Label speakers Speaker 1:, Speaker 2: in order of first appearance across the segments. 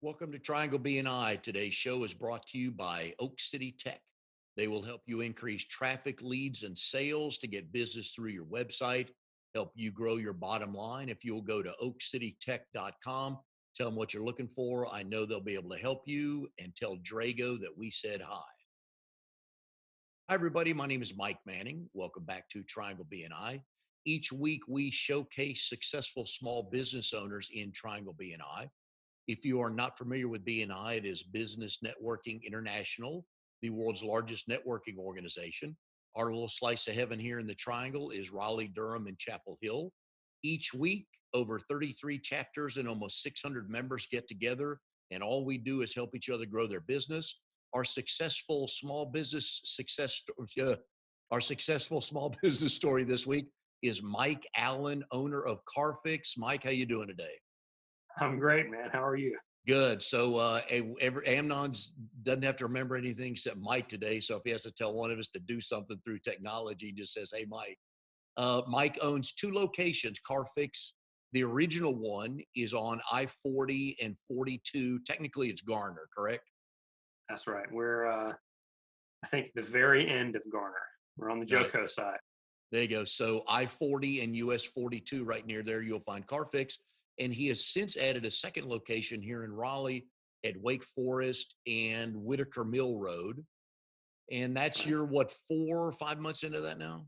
Speaker 1: Welcome to Triangle BNI. Today's show is brought to you by Oak City Tech. They will help you increase traffic, leads, and sales to get business through your website, help you grow your bottom line. If you'll go to oakcitytech.com, tell them what you're looking for. I know they'll be able to help you, and tell Drago that we said hi. Hi, everybody. My name is Mike Manning. Welcome back to Triangle BNI. Each week, we showcase successful small business owners in Triangle BNI. If you are not familiar with BNI, it is Business Networking International, the world's largest networking organization. Our little slice of heaven here in the Triangle is Raleigh, Durham, and Chapel Hill. Each week, over 33 chapters and almost 600 members get together, and all we do is help each other grow their business. Our successful small business success story, our successful small business story this week is Mike Allen, owner of Carfix. Mike, how you doing today?
Speaker 2: I'm great, man. How are you?
Speaker 1: Good. So Amnon's doesn't have to remember anything except Mike today. So if he has to tell one of us to do something through technology, he just says, "Hey, Mike." Mike owns two locations. Carfix, the original one, is on I-40 and 42. Technically, it's Garner, correct?
Speaker 2: That's right. We're I think the very end of Garner. We're on the
Speaker 1: Right.
Speaker 2: Joco side.
Speaker 1: There you go. So I-40 and US 42, right near there, you'll find Carfix. And he has since added a second location here in Raleigh at Wake Forest and Whitaker Mill Road. And that's
Speaker 2: Right.
Speaker 1: your what, 4 or 5 months into that now?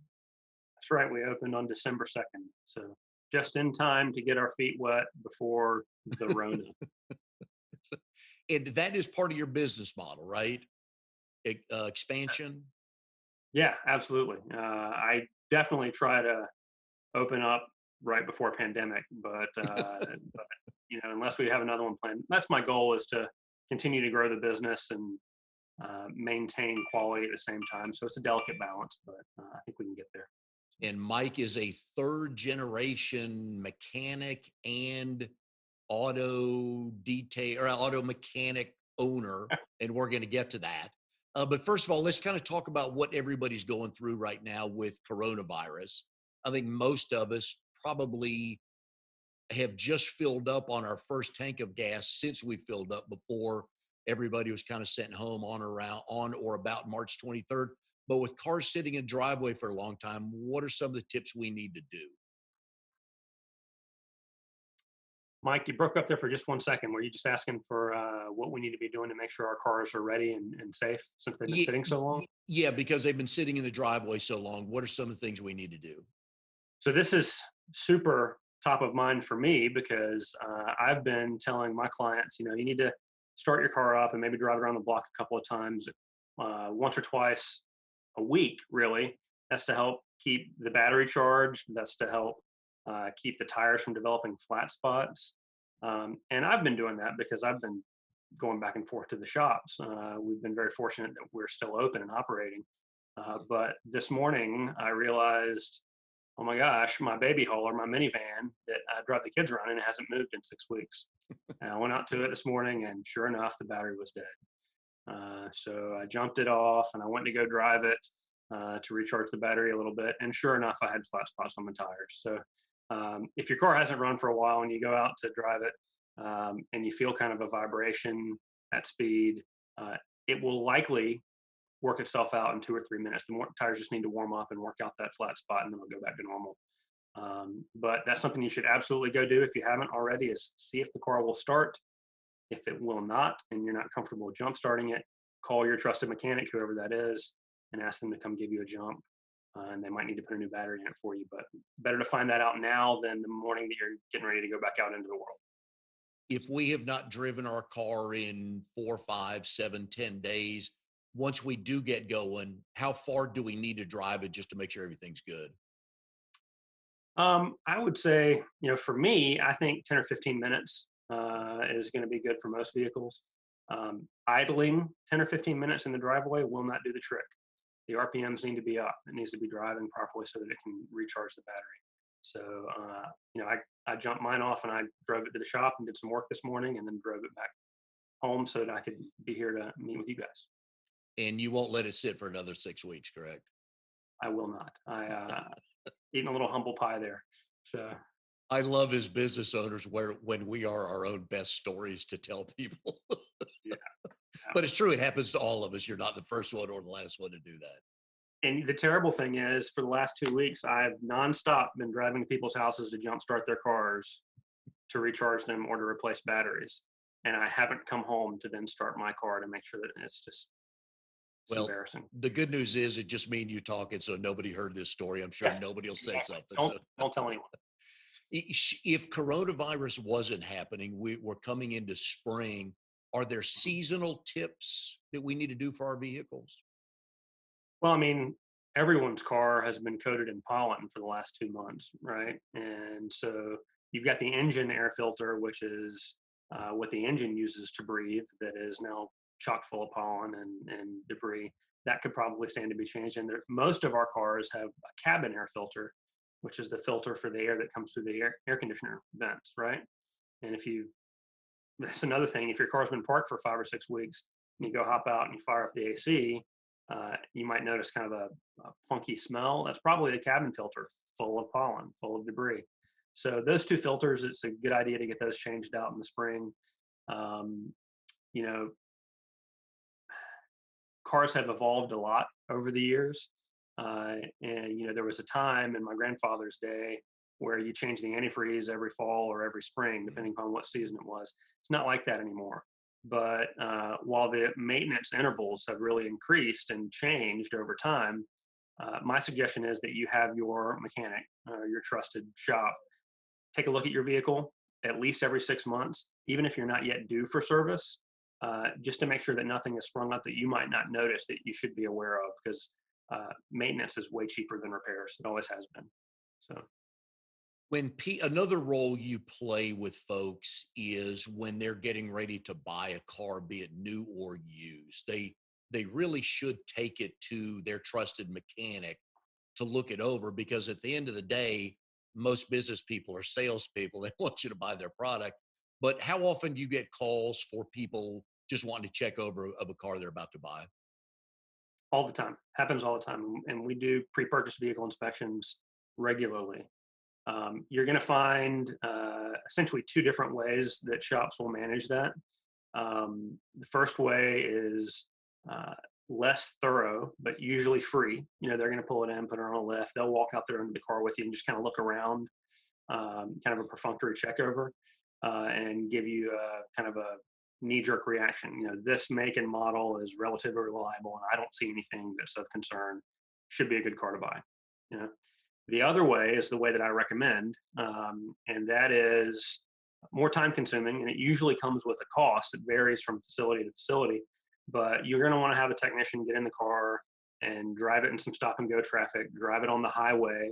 Speaker 2: That's right. We opened on December 2nd. So just in time to get our feet wet before the Rona.
Speaker 1: So- And that is part of your business model, right? Expansion.
Speaker 2: Yeah, absolutely. I definitely try to open up right before pandemic, but unless we have another one planned, that's my goal is to continue to grow the business and maintain quality at the same time. So it's a delicate balance, but I think we can get there.
Speaker 1: And Mike is a third generation mechanic and auto detail or auto mechanic owner. And we're going to get to that. But first of all, let's kind of talk about what everybody's going through right now with coronavirus. I think most of us probably have just filled up on our first tank of gas since we filled up before everybody was kind of sent home on or about March 23rd. But with cars sitting in driveway for a long time, what are some of the tips we need to do?
Speaker 2: Mike, you broke up there for just 1 second. Were you just asking for what we need to be doing to make sure our cars are ready and safe since they've been
Speaker 1: Yeah,
Speaker 2: sitting so long?
Speaker 1: yeah, because they've been sitting in the driveway so long. What are some of the things we need to do?
Speaker 2: So this is super top of mind for me because I've been telling my clients, you need to start your car up and maybe drive around the block a couple of times, once or twice a week, really. That's to help keep the battery charged. That's to help keep the tires from developing flat spots. And I've been doing that because I've been going back and forth to the shops. We've been very fortunate that we're still open and operating. But this morning, I realized, oh my gosh, my baby hauler, my minivan that I drive the kids around in hasn't moved in 6 weeks. And I went out to it this morning, and sure enough, the battery was dead. So I jumped it off and I went to go drive it to recharge the battery a little bit. And sure enough, I had flat spots on the tires. So if your car hasn't run for a while and you go out to drive it and you feel kind of a vibration at speed, uh, it will likely work itself out in 2 or 3 minutes. The tires just need to warm up and work out that flat spot, and then it'll go back to normal. But that's something you should absolutely go do if you haven't already. Is see if the car will start. If it will not, and you're not comfortable jump starting it, call your trusted mechanic, whoever that is, and ask them to come give you a jump. And they might need to put a new battery in it for you. But better to find that out now than the morning that you're getting ready to go back out into the world.
Speaker 1: If we have not driven our car in 4, 5, 7, 10 days, once we do get going, how far do we need to drive it just to make sure everything's good?
Speaker 2: I would say, for me, I think 10 or 15 minutes is going to be good for most vehicles. Idling 10 or 15 minutes in the driveway will not do the trick. The RPMs need to be up. It needs to be driving properly so that it can recharge the battery. So, I jumped mine off and I drove it to the shop and did some work this morning and then drove it back home so that I could be here to meet with you guys.
Speaker 1: And you won't let it sit for another 6 weeks, correct?
Speaker 2: I will not. I eating a little humble pie there. So
Speaker 1: I love as business owners where when we are our own best stories to tell people.
Speaker 2: Yeah.
Speaker 1: But it's true, it happens to all of us. You're not the first one or the last one to do that.
Speaker 2: And the terrible thing is, for the last 2 weeks, I've nonstop been driving to people's houses to jumpstart their cars, to recharge them, or to replace batteries. And I haven't come home to then start my car to make sure that it's
Speaker 1: Well,
Speaker 2: embarrassing.
Speaker 1: the good news is it just me and you talking, so nobody heard this story. I'm sure
Speaker 2: Yeah,
Speaker 1: nobody will say
Speaker 2: exactly.
Speaker 1: something.
Speaker 2: Don't
Speaker 1: So
Speaker 2: don't tell anyone.
Speaker 1: if coronavirus wasn't happening, we're coming into spring. Are there seasonal tips that we need to do for our vehicles?
Speaker 2: Well, I mean, everyone's car has been coated in pollen for the last 2 months, right? And so you've got the engine air filter, which is what the engine uses to breathe, that is now chock full of pollen and debris. That could probably stand to be changed. And most of our cars have a cabin air filter, which is the filter for the air that comes through the air conditioner vents, right? And if you that's another thing. If your car's been parked for 5 or 6 weeks and you go hop out and you fire up the AC, you might notice kind of a funky smell. That's probably the cabin filter full of pollen, full of debris. So those two filters, it's a good idea to get those changed out in the spring. Um, you know, cars have evolved a lot over the years. And there was a time in my grandfather's day where you change the antifreeze every fall or every spring, depending upon what season it was. It's not like that anymore. But while the maintenance intervals have really increased and changed over time, my suggestion is that you have your mechanic, your trusted shop, take a look at your vehicle at least every 6 months, even if you're not yet due for service, just to make sure that nothing has sprung up that you might not notice that you should be aware of, because maintenance is way cheaper than repairs. It always has been. So,
Speaker 1: Another role you play with folks is when they're getting ready to buy a car, be it new or used, they really should take it to their trusted mechanic to look it over, because at the end of the day, most business people are salespeople. They want you to buy their product. But how often do you get calls for people just wanting to check over of a car they're about to buy?
Speaker 2: all the time, happens all the time. And we do pre purchase vehicle inspections regularly. You're going to find essentially two different ways that shops will manage that. The first way is uh, less thorough, but usually free. They're going to pull it in, put it on a lift. They'll walk out there into the car with you and just kind of look around, kind of a perfunctory check over, and give you kind of a knee jerk reaction. This make and model is relatively reliable, and I don't see anything that's of concern. Should be a good car to buy. You know, the other way is the way that I recommend, and that is more time consuming, and it usually comes with a cost. It varies from facility to facility, but you're going to want to have a technician get in the car and drive it in some stop and go traffic, drive it on the highway,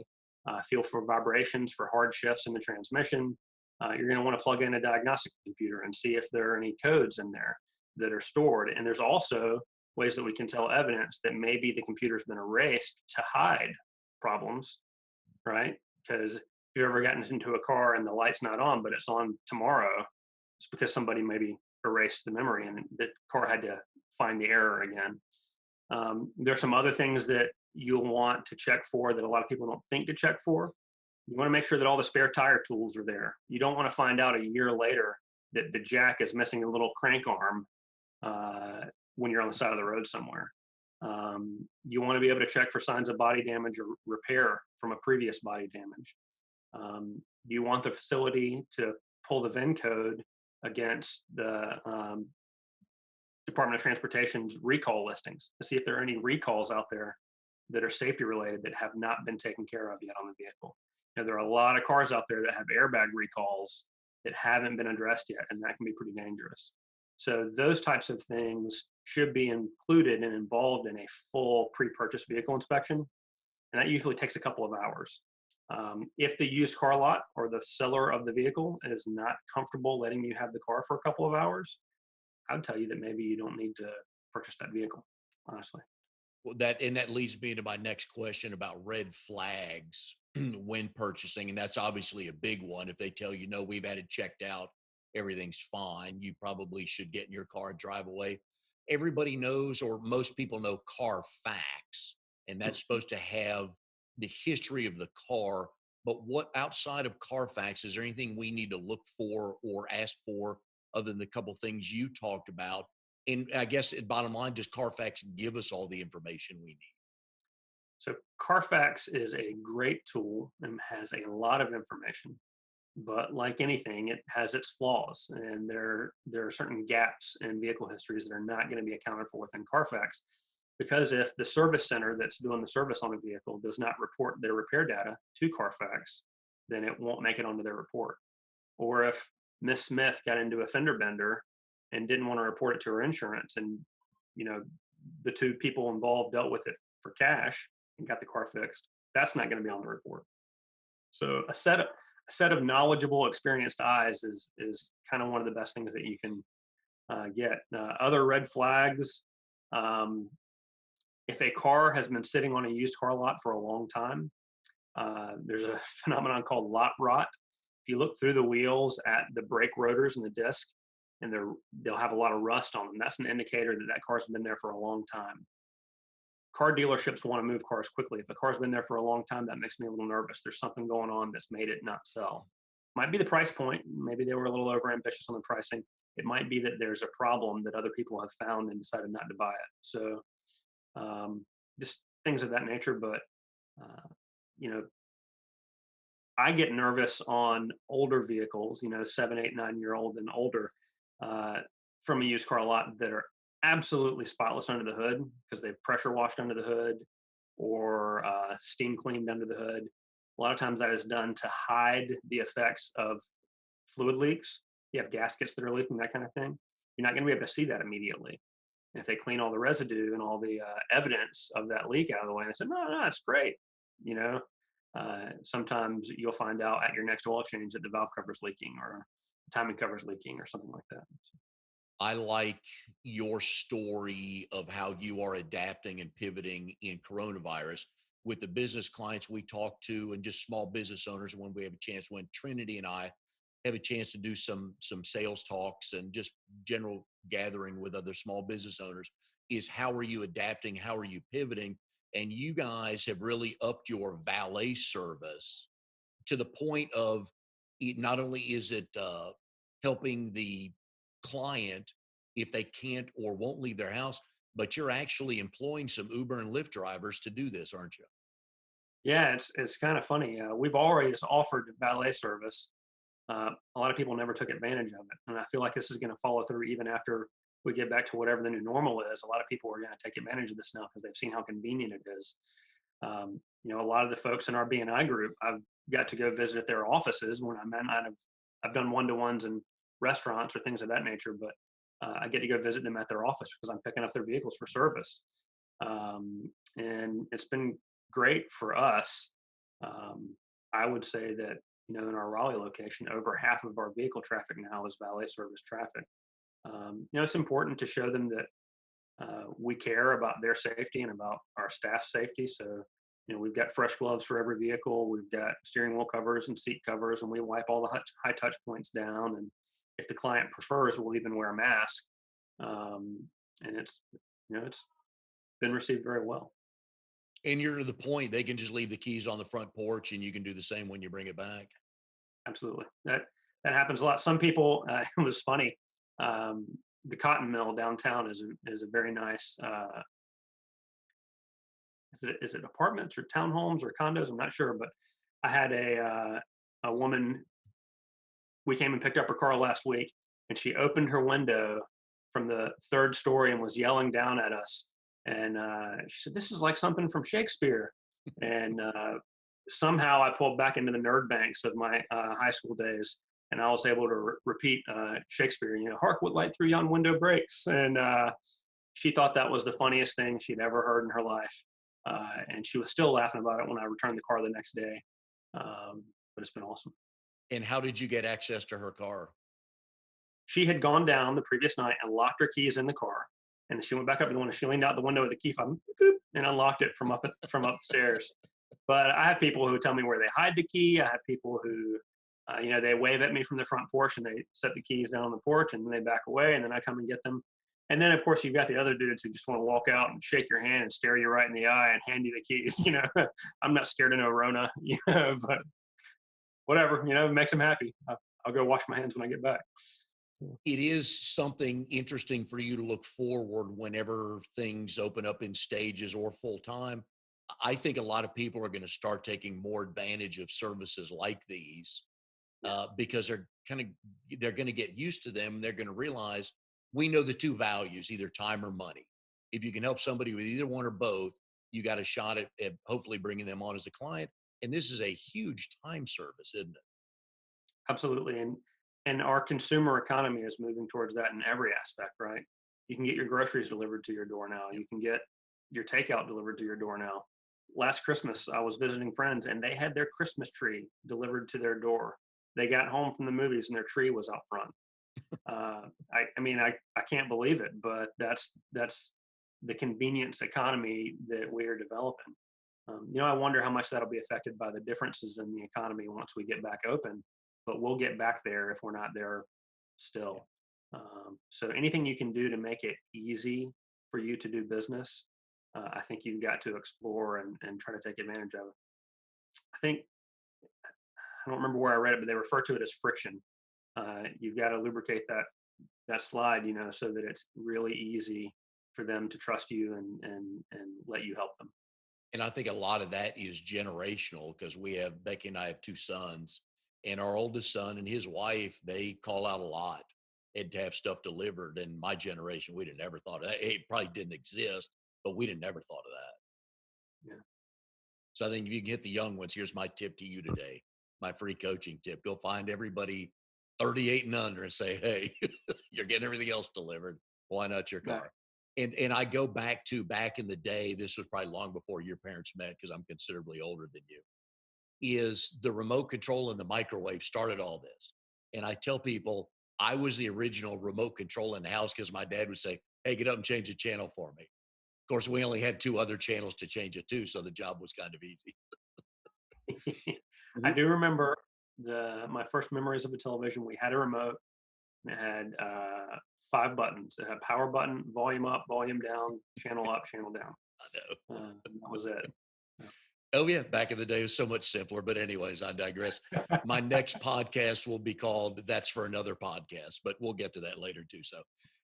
Speaker 2: feel for vibrations, for hard shifts in the transmission. You're going to want to plug in a diagnostic computer and see if there are any codes in there that are stored. And there's also ways that we can tell evidence that maybe the computer's been erased to hide problems, right? Because if you've ever gotten into a car and the light's not on, but it's on tomorrow, it's because somebody maybe erased the memory and the car had to find the error again. There's some other things that you'll want to check for that a lot of people don't think to check for. You want to make sure that all the spare tire tools are there. You don't want to find out a year later that the jack is missing a little crank arm when you're on the side of the road somewhere. You want to be able to check for signs of body damage or repair from a previous body damage. You want the facility to pull the VIN code against the Department of Transportation's recall listings to see if there are any recalls out there that are safety related that have not been taken care of yet on the vehicle. There are a lot of cars out there that have airbag recalls that haven't been addressed yet, and that can be pretty dangerous. So those types of things should be included and involved in a full pre-purchase vehicle inspection, and that usually takes a couple of hours. If the used car lot or the seller of the vehicle is not comfortable letting you have the car for a couple of hours, I would tell you that maybe you don't need to purchase that vehicle, honestly.
Speaker 1: Well, that leads me to my next question about red flags when purchasing, and that's obviously a big one. If they tell you, no, we've had it checked out, everything's fine, you probably should get in your car and drive away. Everybody knows, or most people know, Carfax, and that's supposed to have the history of the car. But what outside of Carfax, is there anything we need to look for or ask for other than the couple things you talked about? And I guess at bottom line, does Carfax give us all the information we need?
Speaker 2: So Carfax is a great tool and has a lot of information, but like anything, it has its flaws, and there are certain gaps in vehicle histories that are not going to be accounted for within Carfax. Because if the service center that's doing the service on a vehicle does not report their repair data to Carfax, then it won't make it onto their report. Or if Miss Smith got into a fender bender and didn't want to report it to her insurance, and you know the two people involved dealt with it for cash and got the car fixed, that's not going to be on the report. So a set of knowledgeable, experienced eyes is kind of one of the best things that you can get. Other red flags: um, if a car has been sitting on a used car lot for a long time, there's a phenomenon called lot rot. If you look through the wheels at the brake rotors and the disc, and they'll have a lot of rust on them, that's an indicator that that car's been there for a long time. Car dealerships want to move cars quickly. If a car's been there for a long time, that makes me a little nervous. There's something going on that's made it not sell. Might be the price point. Maybe they were a little over ambitious on the pricing. It might be that there's a problem that other people have found and decided not to buy it. So just things of that nature. But uh, you know, I get nervous on older vehicles, 7, 8, 9 year old and older, uh, from a used car lot that are absolutely spotless under the hood because they've pressure washed under the hood or steam cleaned under the hood. A lot of times that is done to hide the effects of fluid leaks. You have gaskets that are leaking, that kind of thing. You're not going to be able to see that immediately. And if they clean all the residue and all the evidence of that leak out of the way, and they said, no, no, it's great. You know, sometimes you'll find out at your next oil change that the valve cover's leaking or timing cover's leaking or something like that. So,
Speaker 1: I like your story of how you are adapting and pivoting in coronavirus with the business clients we talk to and just small business owners when we have a chance, when Trinity and I have a chance to do some sales talks and just general gathering with other small business owners, is how are you adapting? How are you pivoting? And you guys have really upped your valet service to the point of it, not only is it helping the client if they can't or won't leave their house, but you're actually employing some Uber and Lyft drivers to do this, aren't you?
Speaker 2: yeah, it's kind of funny. We've always offered valet service. A lot of people never took advantage of it, and I feel like this is going to follow through even after we get back to whatever the new normal is. A lot of people are going to take advantage of this now because they've seen how convenient it is. A lot of the folks in our BNI group, I've got to go visit at their offices when I've done one-to-ones in restaurants or things of that nature, but I get to go visit them at their office because I'm picking up their vehicles for service. And it's been great for us. I would say that, in our Raleigh location, over half of our vehicle traffic now is valet service traffic. It's important to show them that we care about their safety and about our staff's safety. So, we've got fresh gloves for every vehicle. We've got steering wheel covers and seat covers, and we wipe all the high touch points down. And if the client prefers, we'll even wear a mask. And it's been received very well.
Speaker 1: And you're to the point they can just leave the keys on the front porch and you can do the same when you bring it back.
Speaker 2: Absolutely. That happens a lot. Some people, it was funny. Um, the cotton mill downtown is a very nice. Is it apartments or townhomes or condos? I'm not sure, but I had a woman. We came and picked up her car last week, and she opened her window from the third story and was yelling down at us. And she said, "This is like something from Shakespeare." And somehow I pulled back into the nerd banks of my high school days, and I was able to repeat Shakespeare. Hark, what light through yon window breaks. And she thought that was the funniest thing she'd ever heard in her life. And she was still laughing about it when I returned the car the next day. But it's been awesome.
Speaker 1: And how did you get access to her car?
Speaker 2: She had gone down the previous night and locked her keys in the car. And she went back up to the window. She leaned out the window with the key fob and unlocked it from upstairs. But I have people who tell me where they hide the key. I have people who, they wave at me from the front porch and they set the keys down on the porch and then they back away and then I come and get them. And then, of course, you've got the other dudes who just want to walk out and shake your hand and stare you right in the eye and hand you the keys. I'm not scared of no Rona, but whatever, it makes them happy. I'll go wash my hands when I get back. So,
Speaker 1: It is something interesting for you to look forward whenever things open up in stages or full time. I think a lot of people are going to start taking more advantage of services like these
Speaker 2: yeah,
Speaker 1: because they're going to get used to them. And they're going to realize we know the two values, either time or money. If you can help somebody with either one or both, you got a shot at hopefully bringing them on as a client. And this is a huge time service, isn't it?
Speaker 2: absolutely. And our consumer economy is moving towards that in every aspect, right? You can get your groceries delivered to your door now.
Speaker 1: Yep.
Speaker 2: You can get your takeout delivered to your door now. Last Christmas, I was visiting friends and they had their Christmas tree delivered to their door. They got home from the movies and their tree was out front. I mean, I can't believe it, but that's the convenience economy that we're developing. I wonder how much that'll be affected by the differences in the economy once we get back open, but we'll get back there if we're not there
Speaker 1: Yeah.
Speaker 2: still. So anything you can do to make it easy for you to do business, I think you've got to explore and try to take advantage of it. I think I don't remember where I read it, but they refer to it as friction. You've got to lubricate that slide, so that it's really easy for them to trust you and let you help them.
Speaker 1: And I think a lot of that is generational because Becky and I have two sons, and our oldest son and his wife, they call out a lot and to have stuff delivered. And my generation, we'd have never thought of that. It probably didn't exist, but we'd have never thought of that.
Speaker 2: Yeah.
Speaker 1: So I think if you can get the young ones, here's my tip to you today, my free coaching tip. Go find everybody 38 and under and say, hey, you're getting everything else delivered. Why not your
Speaker 2: Right.
Speaker 1: car? And I go back in the day, this was probably long before your parents met because I'm considerably older than you, is the remote control and the microwave started all this. And I tell people I was the original remote control in the house because my dad would say, hey, get up and change the channel for me. Of course, we only had two other channels to change it to, so the job was kind of easy.
Speaker 2: I
Speaker 1: W-
Speaker 2: do remember my first memories of a television. We had a remote and it had 5 buttons. It had power button, volume up, volume down, channel up, channel down.
Speaker 1: I know.
Speaker 2: And that was it.
Speaker 1: Oh yeah, back in the day it was so much simpler. But anyways, I digress. My next podcast will be called "That's for Another Podcast," but we'll get to that later too. So,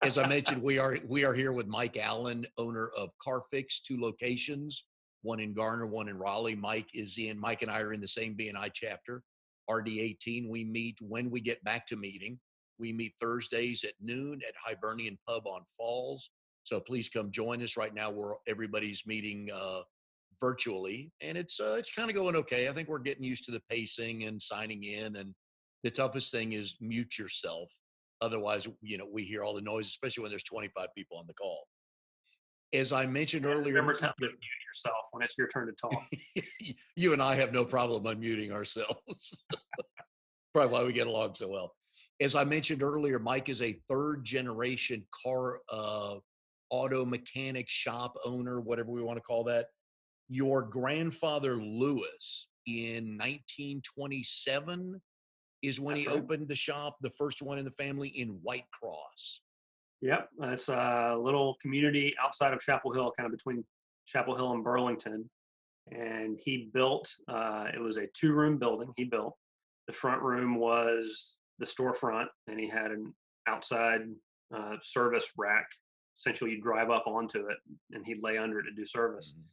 Speaker 1: as I mentioned, we are here with Mike Allen, owner of Carfix, two locations, one in Garner, one in Raleigh. Mike and I are in the same BNI chapter, RD18. We meet when we get back to meeting. We meet Thursdays at noon at Hibernian Pub on Falls. So please come join us. Right now, everybody's meeting virtually, and it's kind of going okay. I think we're getting used to the pacing and signing in, and the toughest thing is mute yourself. Otherwise, we hear all the noise, especially when there's 25 people on the call. As I mentioned
Speaker 2: And
Speaker 1: earlier,
Speaker 2: remember to unmute yourself when it's your turn to talk.
Speaker 1: you and I have no problem unmuting ourselves. Probably why we get along so well. As I mentioned earlier, Mike is a third generation car auto mechanic shop owner, whatever we want to call that. Your grandfather Lewis in 1927 is when
Speaker 2: That's
Speaker 1: he
Speaker 2: right.
Speaker 1: opened the shop, the first one in the family in White Cross.
Speaker 2: Yep. It's a little community outside of Chapel Hill, kind of between Chapel Hill and Burlington. And he built, it was a 2-room building. He built. The front room was the storefront, and he had an outside service rack. Essentially, you drive up onto it, and he'd lay under it to do service.
Speaker 1: Mhm.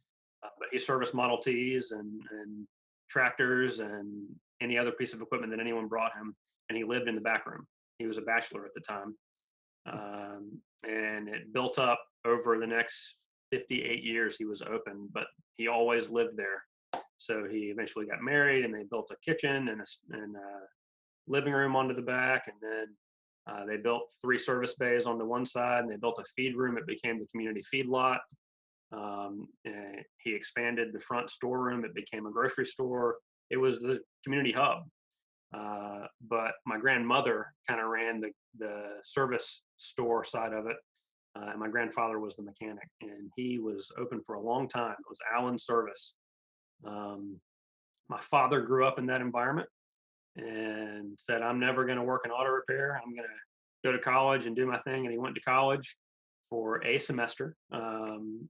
Speaker 2: But he serviced Model Ts and tractors and any other piece of equipment that anyone brought him. And he lived in the back room. He was a bachelor at the time. And it built up over the next 58 years he was open, but he always lived there. So he eventually got married, and they built a kitchen and a living room onto the back, and then they built 3 service bays on the one side, and they built a feed room. It became the community feed lot. And he expanded the front storeroom. It became a grocery store. It was the community hub. But my grandmother kind of ran the service store side of it. And my grandfather was the mechanic, and he was open for a long time. It was Allen Service. Um, my father grew up in that environment and said, I'm never going to work in auto repair. I'm going to go to college and do my thing. And he went to college for a semester. And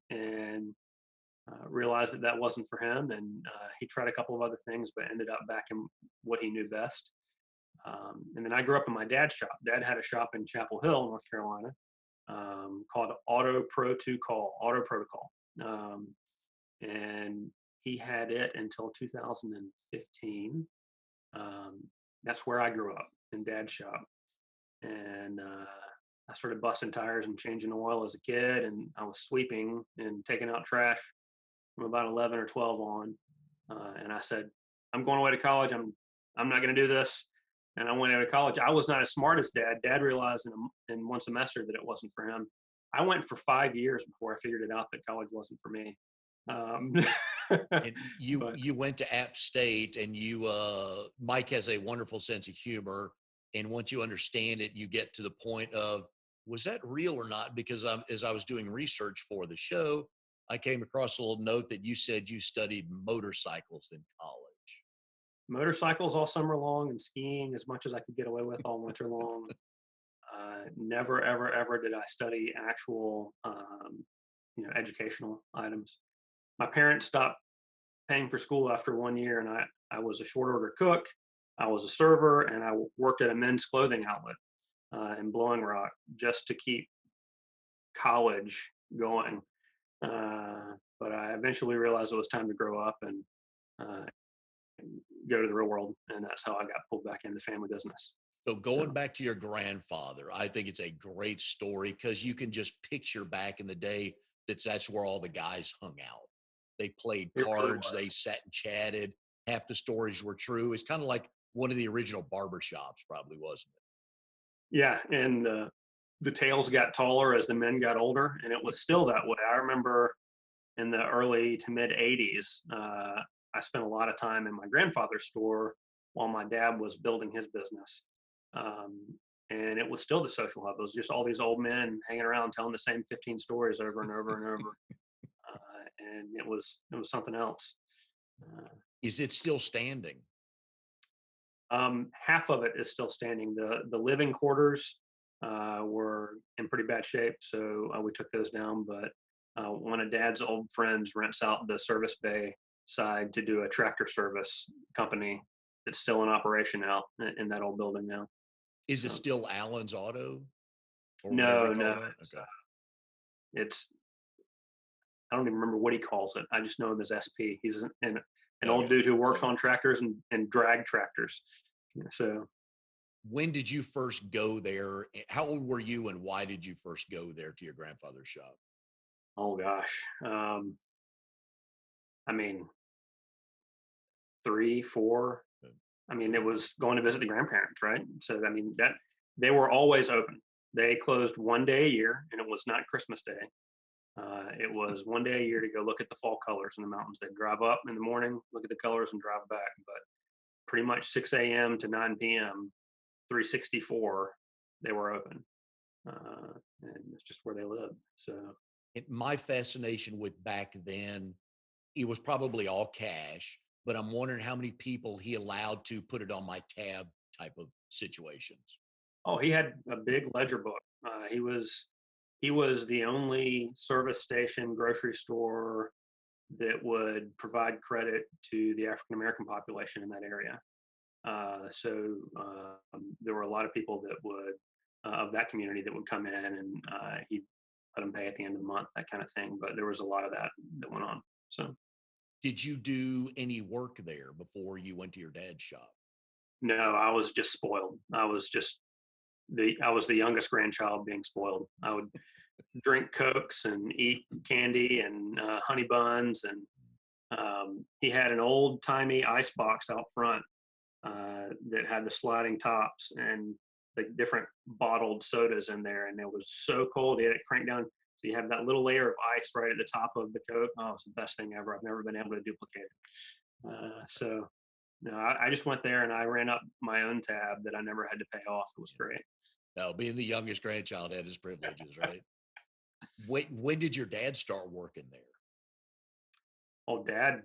Speaker 2: realized that that wasn't for him, and he tried a couple of other things, but ended up back in what he knew best. And then I grew up in my dad's shop. Dad had a shop in Chapel Hill, North Carolina, called Auto Protocol. And he had it until 2015. That's where I grew up, in Dad's shop. And I started busting tires and changing oil as a kid, and I was sweeping and taking out trash from about 11 or 12 on. And I said, I'm going away to college. I'm not going to do this. And I went away to college. I was not as smart as Dad. Dad realized in one semester that it wasn't for him. I went for 5 years before I figured it out that college wasn't for me. Um,
Speaker 1: And you
Speaker 2: but
Speaker 1: you went to App State, and Mike has a wonderful sense of humor. And once you understand it, you get to the point of, was that real or not? Because as I was doing research for the show, I came across a little note that you said you studied motorcycles in college.
Speaker 2: motorcycles all summer long and skiing as much as I could get away with all winter long. Never, ever, ever did I study actual, educational items. My parents stopped paying for school after 1 year, and I was a short order cook. I was a server, and I worked at a men's clothing outlet in Blowing Rock just to keep college going. But I eventually realized it was time to grow up and uh, go to the real world, and that's how I got pulled back into family business.
Speaker 1: So going
Speaker 2: So
Speaker 1: back to your grandfather, I think it's a great story because you can just picture back in the day that's where all the guys hung out. They played
Speaker 2: it really
Speaker 1: cards, they
Speaker 2: was.
Speaker 1: sat and chatted. Half the stories were true. It's kind of like one of the original barber shops, probably, wasn't
Speaker 2: Yeah, and the tails got taller as the men got older, and it was still that way. I remember in the early to mid 80s, I spent a lot of time in my grandfather's store while my dad was building his business. Um, and it was still the social hub. It was just all these old men hanging around telling the same 15 stories over and over and over. And it was something else. Uh,
Speaker 1: it? Is it still standing?
Speaker 2: Half of it is still standing. The living quarters were in pretty bad shape, so we took those down. But one of Dad's old friends rents out the service bay side to do a tractor service company that's still in operation out in that old building now.
Speaker 1: Is it
Speaker 2: So
Speaker 1: still Allen's Auto or whatever he
Speaker 2: no,
Speaker 1: called
Speaker 2: no,
Speaker 1: it?
Speaker 2: it's
Speaker 1: Okay.
Speaker 2: it's I don't even remember what he calls it. I just know him as SP. He's an old
Speaker 1: Okay.
Speaker 2: dude who works
Speaker 1: Okay.
Speaker 2: on tractors and drag tractors. Yeah, so
Speaker 1: When did you first go there? How old were you, and why did you first go there to your grandfather's shop?
Speaker 2: oh gosh, I mean 3, 4.
Speaker 1: Uh,
Speaker 2: I mean, it was going to visit the grandparents, right? So, I mean, that they were always open. They closed 1 day a year, and it was not Christmas Day. It was 1 day a year to go look at the fall colors in the mountains. They'd drive up in the morning, look at the colors, and drive back. But pretty much 6 a.m. to 9 p.m., 364, they were open. And it's just where they lived. So,
Speaker 1: My fascination with back then, it was probably all cash, but I'm wondering how many people he allowed to put it on my tab type of situations.
Speaker 2: oh, he had a big ledger book. He was the only service station grocery store that would provide credit to the African American population in that area. There were a lot of people that would of that community that would come in, and he'd let them pay at the end of the month, that kind of thing. But there was a lot of that that went on. So
Speaker 1: Did you do any work there before you went to your dad's shop?
Speaker 2: no, I was just spoiled. I was the youngest grandchild being spoiled. I would drink cokes and eat candy and honey buns, and he had an old timey ice box out front that had the sliding tops and the different bottled sodas in there, and it was so cold. He had it cranked down, so you have that little layer of ice right at the top of the Coke. Oh, it's the best thing ever. I've never been able to duplicate it. So no, I just went there and I ran up my own tab that I never had to pay off. It was great.
Speaker 1: No, being the youngest grandchild had his privileges, right? When did your dad start working there?
Speaker 2: Oh, dad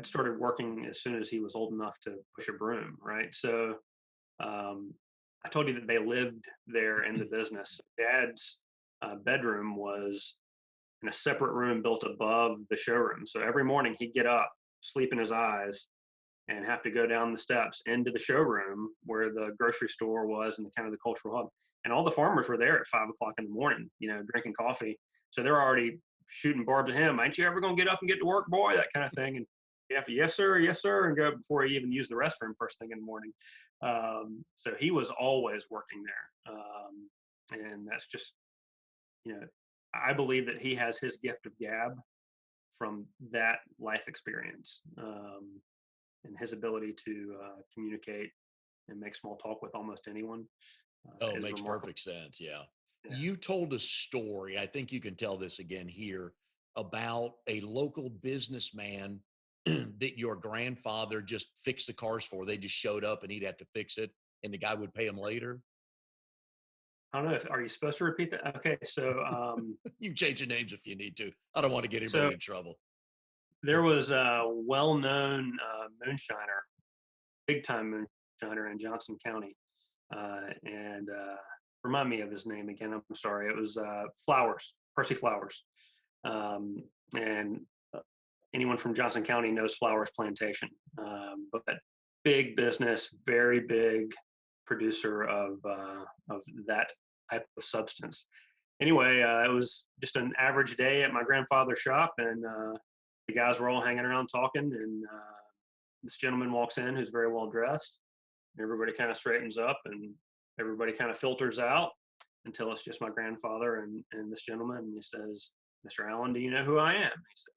Speaker 2: started working as soon as he was old enough to push a broom, right? So um, I told you that they lived there in the business. Dad's bedroom was in a separate room built above the showroom. So every morning he'd get up, sleep in his eyes, and have to go down the steps into the showroom where the grocery store was and the kind of the cultural hub. And all the farmers were there at 5 o'clock in the morning, drinking coffee. So they're already shooting barbs at him. Ain't you ever gonna get up and get to work, boy? That kind of thing. And you have to, yes sir, and go before he even used the restroom first thing in the morning. So he was always working there, and that's just, you know, I believe that he has his gift of gab from that life experience, and his ability to communicate and make small talk with almost anyone
Speaker 1: Oh, it
Speaker 2: is
Speaker 1: makes
Speaker 2: remarkable.
Speaker 1: perfect sense. Yeah.
Speaker 2: Yeah.
Speaker 1: You told a story. I think you can tell this again here about a local businessman that your grandfather just fixed the cars for. They just showed up and he'd have to fix it and the guy would pay him later.
Speaker 2: I don't know if are you supposed to repeat that? Okay, so
Speaker 1: You can change the names if you need to. I don't want to get
Speaker 2: so
Speaker 1: anybody in trouble.
Speaker 2: there was a well-known moonshiner, big-time moonshiner in Johnson County, and remind me of his name again. I'm sorry. It was Flowers, Percy Flowers, um, and anyone from Johnson County knows Flowers Plantation. But big business, very big producer of that type of substance. Anyway, it was just an average day at my grandfather's shop, and the guys were all hanging around talking, and this gentleman walks in who's very well dressed. Everybody kind of straightens up, and everybody kind of filters out until it's just my grandfather and this gentleman. And he says, "Mr. Allen, do you know who I am?" He said,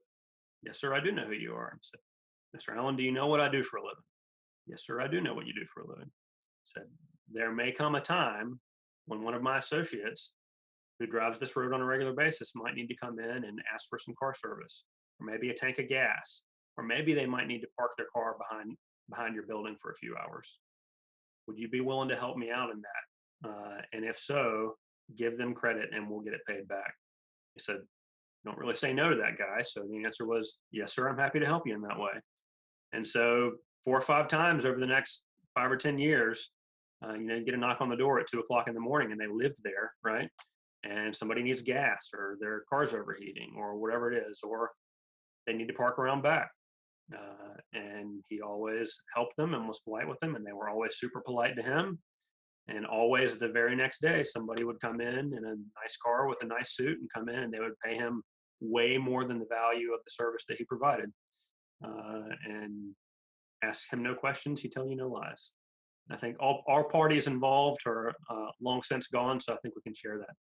Speaker 2: "Yes, sir, I do know who you are." He said, "Mr. Allen, do you know what I do for a living?" "Yes, sir, I do know what you do for a living." He said, "There may come a time when one of my associates who drives this road on a regular basis might need to come in and ask for some car service, or maybe a tank of gas, or maybe they might need to park their car behind your building for a few hours. Would you be willing to help me out in that? And if so, give them credit and we'll get it paid back." He said, "Don't really say no to that guy." So the answer was, "Yes, sir, I'm happy to help you in that way." And so 4 or 5 times over the next 5 or 10 years, you get a knock on the door at 2 o'clock in the morning and they lived there, right? And somebody needs gas or their car's overheating or whatever it is, or they need to park around back. And he always helped them and was polite with them, and they were always super polite to him. And always the very next day, somebody would come in a nice car with a nice suit and come in, and they would pay him way more than the value of the service that he provided, and ask him no questions. He tell you no lies. I think all parties involved are long since gone, so I think we can share that.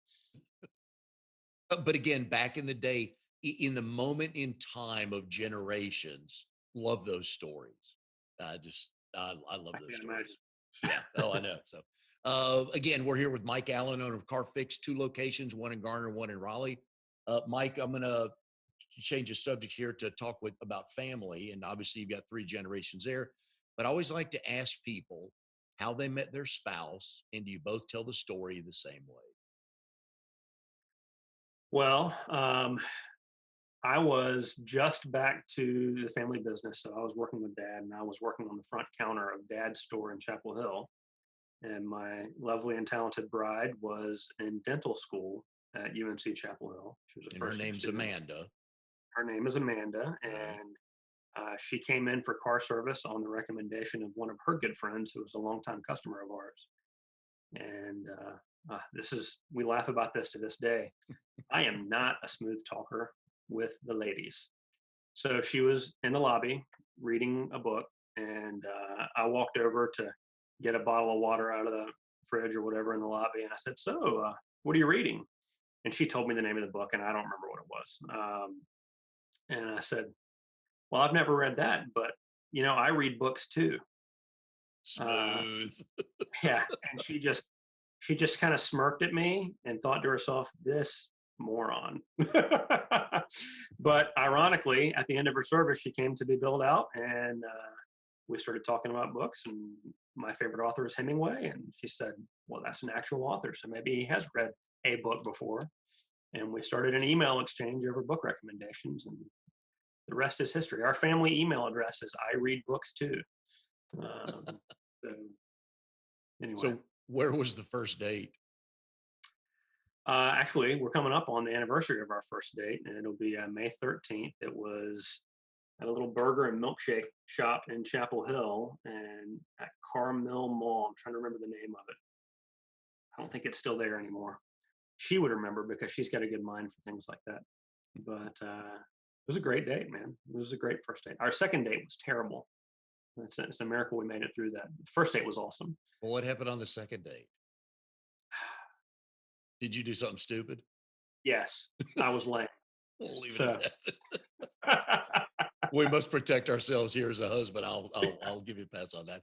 Speaker 1: But again, back in the day, in the moment in time of generations, love those stories. I love
Speaker 2: I
Speaker 1: those
Speaker 2: can't
Speaker 1: stories.
Speaker 2: imagine.
Speaker 1: Yeah. Oh, I know. So, again, we're here with Mike Allen, owner of Carfix, 2 locations, one in Garner, one in Raleigh. Mike, I'm going to change the subject here to talk about family. And obviously you've got 3 generations there, but I always like to ask people how they met their spouse. And do you both tell the story the same way?
Speaker 2: Well, I was just back to the family business, so I was working with Dad, and I was working on the front counter of Dad's store in Chapel Hill. And my lovely and talented bride was in dental school at UNC Chapel Hill. She was a
Speaker 1: And her
Speaker 2: first year
Speaker 1: name's
Speaker 2: student.
Speaker 1: Amanda,
Speaker 2: Her name is Amanda,
Speaker 1: right?
Speaker 2: and she came in for car service on the recommendation of one of her good friends who was a longtime customer of ours. And we laugh about this to this day. I am not a smooth talker with the ladies. So she was in the lobby reading a book, and I walked over to get a bottle of water out of the fridge or whatever in the lobby. And I said, "So, what are you reading?" And she told me the name of the book, and I don't remember what it was. And I said, "Well, I've never read that, but I read books too." Uh,
Speaker 1: Smooth.
Speaker 2: yeah, and she just kind of smirked at me and thought to herself, "This moron." But ironically, at the end of her service, she came to be billed out, and we started talking about books. And my favorite author is Hemingway, and she said, "Well, that's an actual author, so maybe he has read a book before." And we started an email exchange over book recommendations, and the rest is history. Our family email address is "I read books too." Um, so anyway.
Speaker 1: So where was the first date?
Speaker 2: Actually, we're coming up on the anniversary of our first date, and it'll be May 13th. It was at a little burger and milkshake shop in Chapel Hill and at Carmel Mall. I'm trying to remember the name of it. I don't think it's still there anymore. She would remember because she's got a good mind for things like that. But it was a great date, man. It was a great first date. Our second date was terrible. It's a miracle we made it through that. The first date was awesome.
Speaker 1: Well, what happened on the second date? Did you do something stupid?
Speaker 2: Yes, I was lame.
Speaker 1: We'll leave it
Speaker 2: So
Speaker 1: at that. We must protect ourselves here as a husband. I'll give you a pass on that.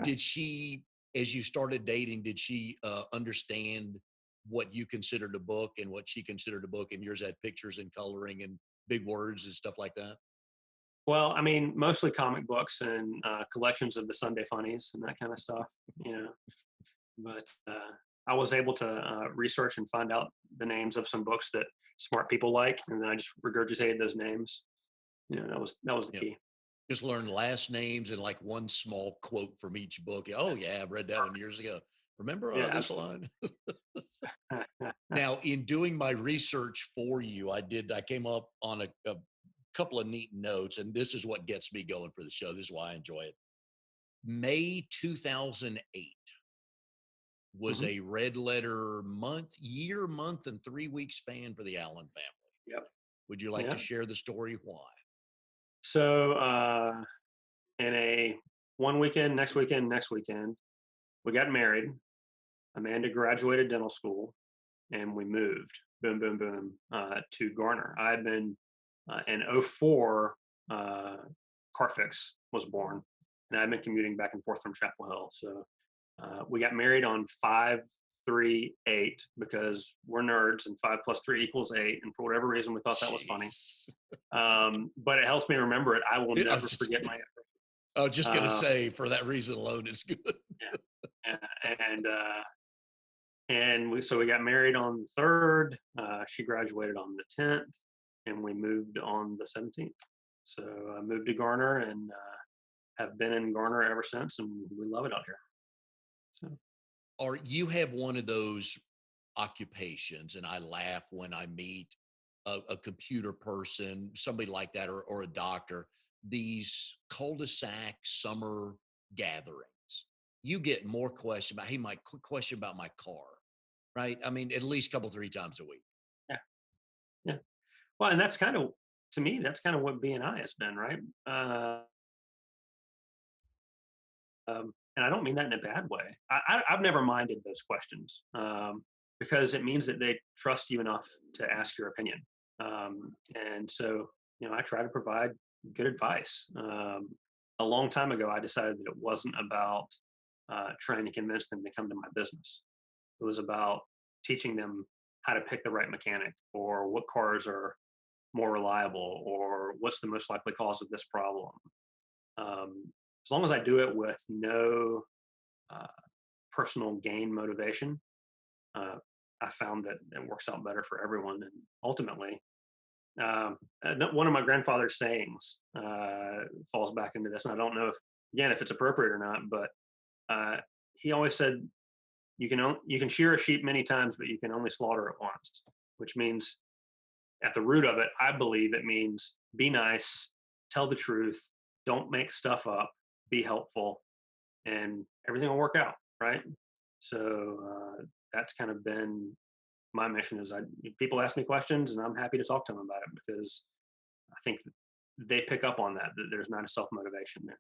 Speaker 1: Did she, as you started dating, did she understand what you considered a book and what she considered a book, and yours had pictures and coloring and big words and stuff like that?
Speaker 2: well, I mean, mostly comic books and collections of the Sunday funnies and that kind of stuff, you know. But I was able to research and find out the names of some books that smart people like, and then I just regurgitated those names. You know, that was the
Speaker 1: Yeah.
Speaker 2: key.
Speaker 1: Just learn last names and like one small quote from each book. Oh yeah, I've read that one years ago. Remember
Speaker 2: Yeah,
Speaker 1: this line? Now, in doing my research for you, I came up on a couple of neat notes, and this is what gets me going for the show. This is why I enjoy it. May 2008 was
Speaker 2: hmm
Speaker 1: a red letter month, and 3 week span for the Allen family.
Speaker 2: Yep.
Speaker 1: Would you like to
Speaker 2: Yeah.
Speaker 1: share the story why?
Speaker 2: So in a one weekend, next weekend, we got married. Amanda graduated dental school, and we moved. Boom, boom, boom, to Garner. I had been in '04. Carfix was born, and I've been commuting back and forth from Chapel Hill. So we got married on 5-3-8 because we're nerds, and 5 + 3 = 8. And for whatever reason, we thought that was funny.
Speaker 1: Jeez.
Speaker 2: But it helps me remember it. I will
Speaker 1: Yeah,
Speaker 2: never forget my.
Speaker 1: I was just gonna
Speaker 2: Uh,
Speaker 1: say, for that reason alone, it's good.
Speaker 2: yeah, and we got married on the 3rd. She graduated on the 10th, and we moved on the 17th. So I moved to Garner and have been in Garner ever since, and we love it out here. So
Speaker 1: Or you have one of those occupations, and I laugh when I meet a computer person, somebody like that, or a doctor, these cul-de-sac summer gatherings. You get more questions about, hey, Mike, quick question about my car, right? I mean, at least couple, 3 times a week.
Speaker 2: yeah, yeah. Well, and that's kind of to me, that's kind of what BNI has been, right? And I don't mean that in a bad way. I've never minded those questions because it means that they trust you enough to ask your opinion. And so, I try to provide good advice. A long time ago, I decided that it wasn't about trying to convince them to come to my business. It was about teaching them how to pick the right mechanic, or what cars are more reliable, or what's the most likely cause of this problem. As long as I do it with no uh, personal gain motivation, uh, I found that it works out better for everyone. And ultimately, one of my grandfather's sayings falls back into this. And I don't know if it's appropriate or not, but he always said, you can shear a sheep many times, but you can only slaughter it once, which means at the root of it, I believe it means be nice, tell the truth, don't make stuff up, be helpful, and everything will work out, right? So that's kind of been my mission. People ask me questions, and I'm happy to talk to them about it because I think they pick up on that there's not a self motivation there.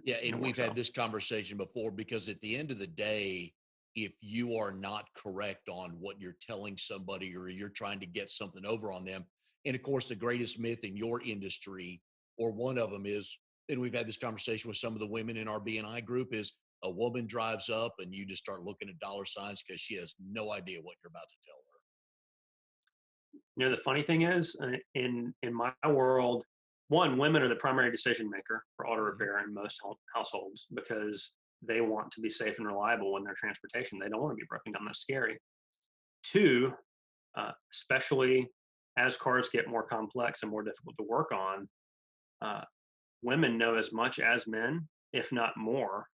Speaker 1: Yeah,
Speaker 2: And
Speaker 1: and
Speaker 2: it
Speaker 1: we've
Speaker 2: works
Speaker 1: had
Speaker 2: out.
Speaker 1: this conversation before, because at the end of the day, if you are not correct on what you're telling somebody, or you're trying to get something over on them, and of course, the greatest myth in your industry, or one of them is, and we've had this conversation with some of the women in our BNI group, is a woman drives up and you just start looking at dollar signs because she has no idea what you're about to tell her.
Speaker 2: The funny thing is, in my world, one, women are the primary decision maker for auto
Speaker 1: Mhm.
Speaker 2: repair in most households because they want to be safe and reliable in their transportation. They don't want to be broken down. That's scary. Two, especially as cars get more complex and more difficult to work on, uh, women know as much as men, if not more,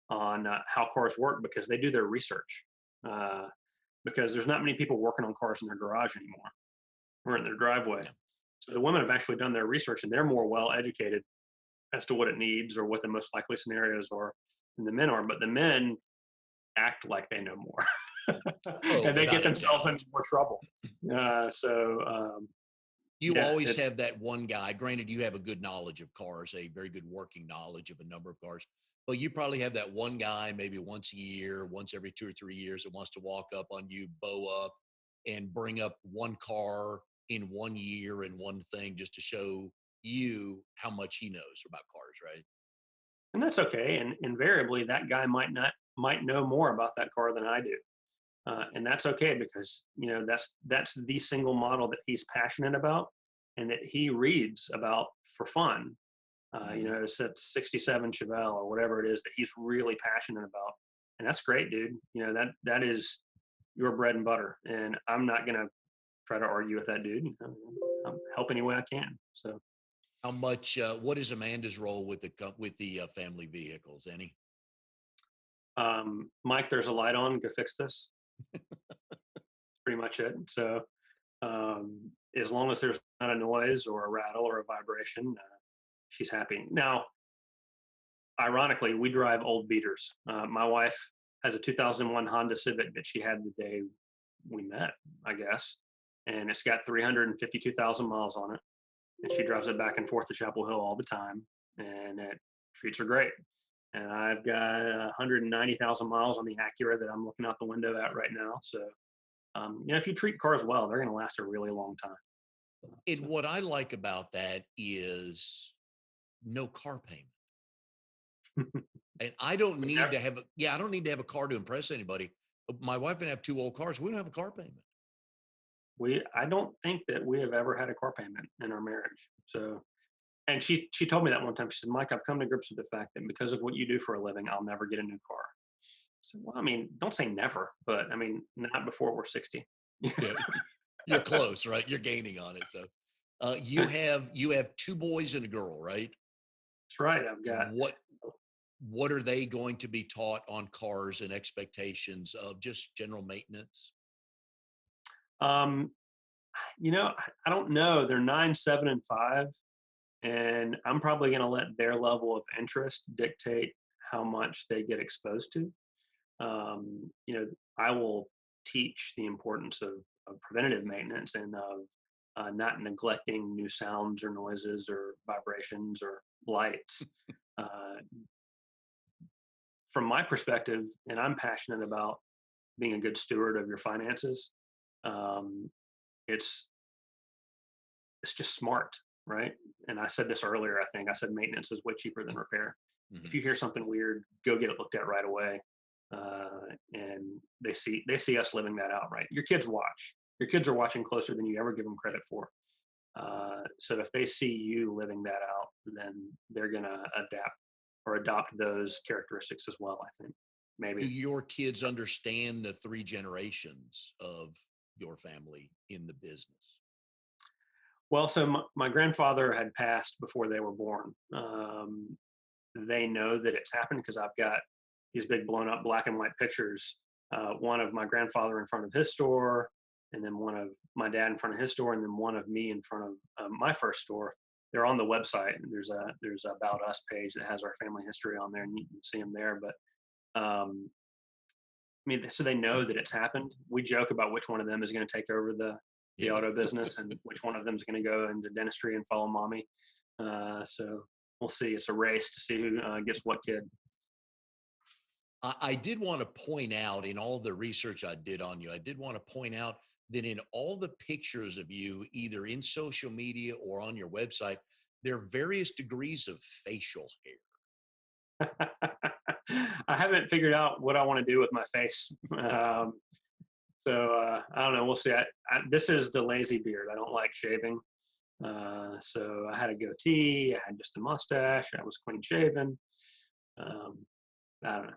Speaker 2: on how cars work because they do their research. Uh, because there's not many people working on cars in their garage anymore or in their driveway.
Speaker 1: Yeah.
Speaker 2: So the women have actually done their research and they're more well educated as to what it needs or what the most likely scenarios are than the men are. But the men act like they know more
Speaker 1: Oh,
Speaker 2: and they get
Speaker 1: without a
Speaker 2: themselves
Speaker 1: doubt.
Speaker 2: into more trouble.
Speaker 1: You
Speaker 2: Yeah,
Speaker 1: always
Speaker 2: it's
Speaker 1: have that one guy. Granted, you have a good knowledge of cars, a very good working knowledge of a number of cars, but you probably have that one guy maybe once a year, once every 2 or 3 years that wants to walk up on you, bow up, and bring up one car in 1 year and one thing just to show you how much he knows about cars, right?
Speaker 2: and that's okay. And invariably, that guy might know more about that car than I do, and that's okay because that's the single model that he's passionate about and that he reads about for fun.
Speaker 1: Mhm.
Speaker 2: It's that '67 Chevelle or whatever it is that he's really passionate about, and that's great, dude. That is your bread and butter, and I'm not gonna try to argue with that dude. I'm help any way I can. So,
Speaker 1: How much? What is Amanda's role with the family vehicles? Any?
Speaker 2: Mike, there's a light on. Go fix this. Pretty much it. So, as long as there's not a noise or a rattle or a vibration, she's happy. Now, ironically, we drive old beaters. My wife has a 2001 Honda Civic that she had the day we met, I guess, and it's got 352,000 miles on it, and she drives it back and forth to Chapel Hill all the time, and it treats her great. And I've got 190,000 miles on the Acura that I'm looking out the window at right now. So, if you treat cars well, they're going to last a really long time.
Speaker 1: And
Speaker 2: So,
Speaker 1: what I like about that is no car payment. And I don't need to have I don't need to have a car to impress anybody. My wife and I have two old cars. We don't have a car payment.
Speaker 2: I don't think that we have ever had a car payment in our marriage. So, and she told me that one time. She said, "Mike, I've come to grips with the fact that because of what you do for a living, I'll never get a new car." I said, "Well, I mean, don't say never, but I mean, not before we're 60."
Speaker 1: Yeah. You're close, right? You're gaining on it. So you have two boys and a girl, right?
Speaker 2: That's right. I've got
Speaker 1: What are they going to be taught on cars and expectations of just general maintenance?
Speaker 2: um, I don't know. They're 9, 7, and 5, and I'm probably going to let their level of interest dictate how much they get exposed to. Um, you know, I will teach the importance of preventative maintenance and of not neglecting new sounds or noises or vibrations or lights. Uh, from my perspective, and I'm passionate about being a good steward of your finances. Um, it's it's just smart, right? And I said this earlier. I think I said maintenance is way cheaper than repair. If
Speaker 1: Mhm.
Speaker 2: you hear something weird, go get it looked at right away. And they see us living that out, right? Your kids watch. Your kids are watching closer than you ever give them credit for. So if they see you living that out, then they're gonna adapt or adopt those characteristics as well. I think
Speaker 1: Do
Speaker 2: maybe.
Speaker 1: your kids understand the three generations of your family in the business?
Speaker 2: Well, so my grandfather had passed before they were born. They know that it's happened because I've got these big blown up black and white pictures. One of my grandfather in front of his store, and then one of my dad in front of his store, and then one of me in front of my first store. They're on the website. And there's a about us page that has our family history on there, and you can see them there. But I mean, so they know that it's happened. We joke about which one of them is going to take over the
Speaker 1: Yeah.
Speaker 2: auto business and which one of them is going to go into dentistry and follow mommy. So we'll see. It's a race to see who gets what kid.
Speaker 1: I did want to point out in all the research I did on you, I did want to point out that in all the pictures of you, either in social media or on your website, there are various degrees of facial hair.
Speaker 2: I haven't figured out what I want to do with my face. So I don't know. We'll see. This is the lazy beard. I don't like shaving. So I had a goatee. I had just a mustache. I was clean shaven. Um, I don't know.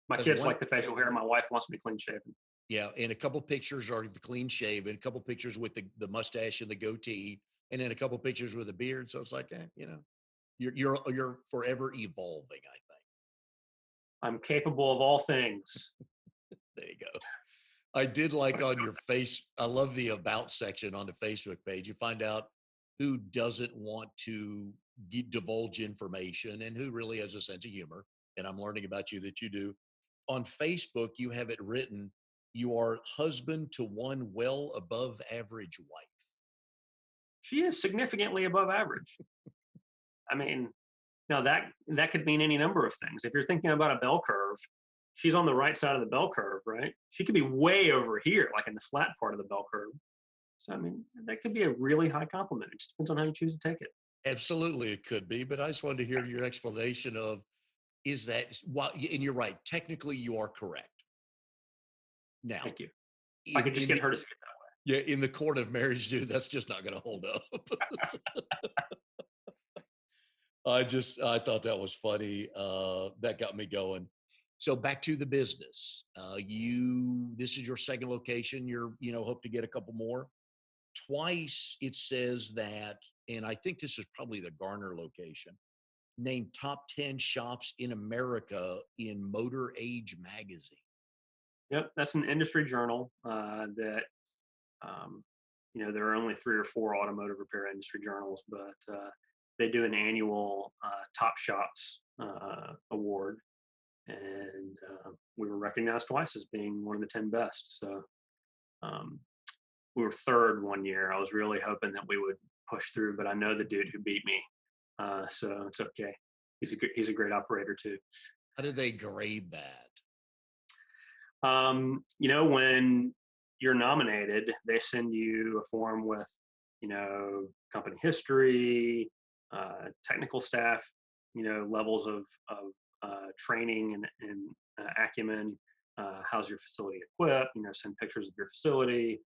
Speaker 2: My
Speaker 1: Because
Speaker 2: kids
Speaker 1: one,
Speaker 2: like the facial hair. My wife wants me clean shaven.
Speaker 1: yeah, and a couple pictures are the clean shave, and a couple pictures with the mustache and the goatee, and then a couple pictures with a beard. So it's like, you're forever evolving. I think
Speaker 2: I'm capable of all things.
Speaker 1: there you go. I did like on your face. I love the about section on the Facebook page. You find out who doesn't want to divulge information and who really has a sense of humor. And I'm learning about you that you do. On Facebook, you have it written, you are husband to one well above average wife.
Speaker 2: She is significantly above average. I mean, now that could mean any number of things. If you're thinking about a bell curve, she's on the right side of the bell curve, right? She could be way over here, like in the flat part of the bell curve. So I mean, that could be a really high compliment. It just depends on how you choose to take it.
Speaker 1: Absolutely, it could be, but I just wanted to hear your explanation of is that well, and you're right. Technically, you are correct. Now,
Speaker 2: Thank you. If I
Speaker 1: in
Speaker 2: could just
Speaker 1: in
Speaker 2: get
Speaker 1: the
Speaker 2: her to skip that.
Speaker 1: yeah, in the court of marriage, dude, that's just not going to hold up. I thought that was funny. That got me going. So back to the business. This is your second location. Hope to get a couple more. Twice it says that, and I think this is probably the Garner location, named top 10 shops in America in Motor Age magazine.
Speaker 2: Yep, that's an industry journal that there are only 3 or 4 automotive repair industry journals, but they do an annual top shops award, and we were recognized twice as being one of the 10 best. So um, we were third one year. I was really hoping that we would push through, but I know the dude who beat me, so it's okay. He's a great operator too.
Speaker 1: How do they grade that?
Speaker 2: When you're nominated, they send you a form with, company history, technical staff, levels of training and acumen. How's your facility equipped? Send pictures of your facility.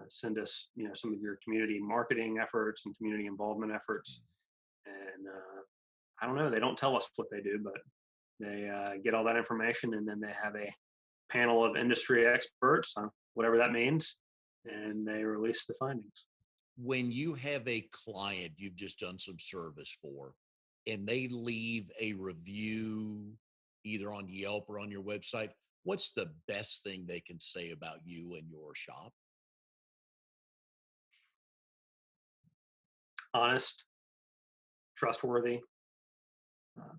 Speaker 2: Send us, some of your community marketing efforts and community involvement efforts. And I don't know, they don't tell us what they do, but they get all that information, and then they have a panel of industry experts, whatever that means, and they release the findings.
Speaker 1: When you have a client you've just done some service for and they leave a review either on Yelp or on your website, what's the best thing they can say about you and your shop?
Speaker 2: Honest, trustworthy. Um,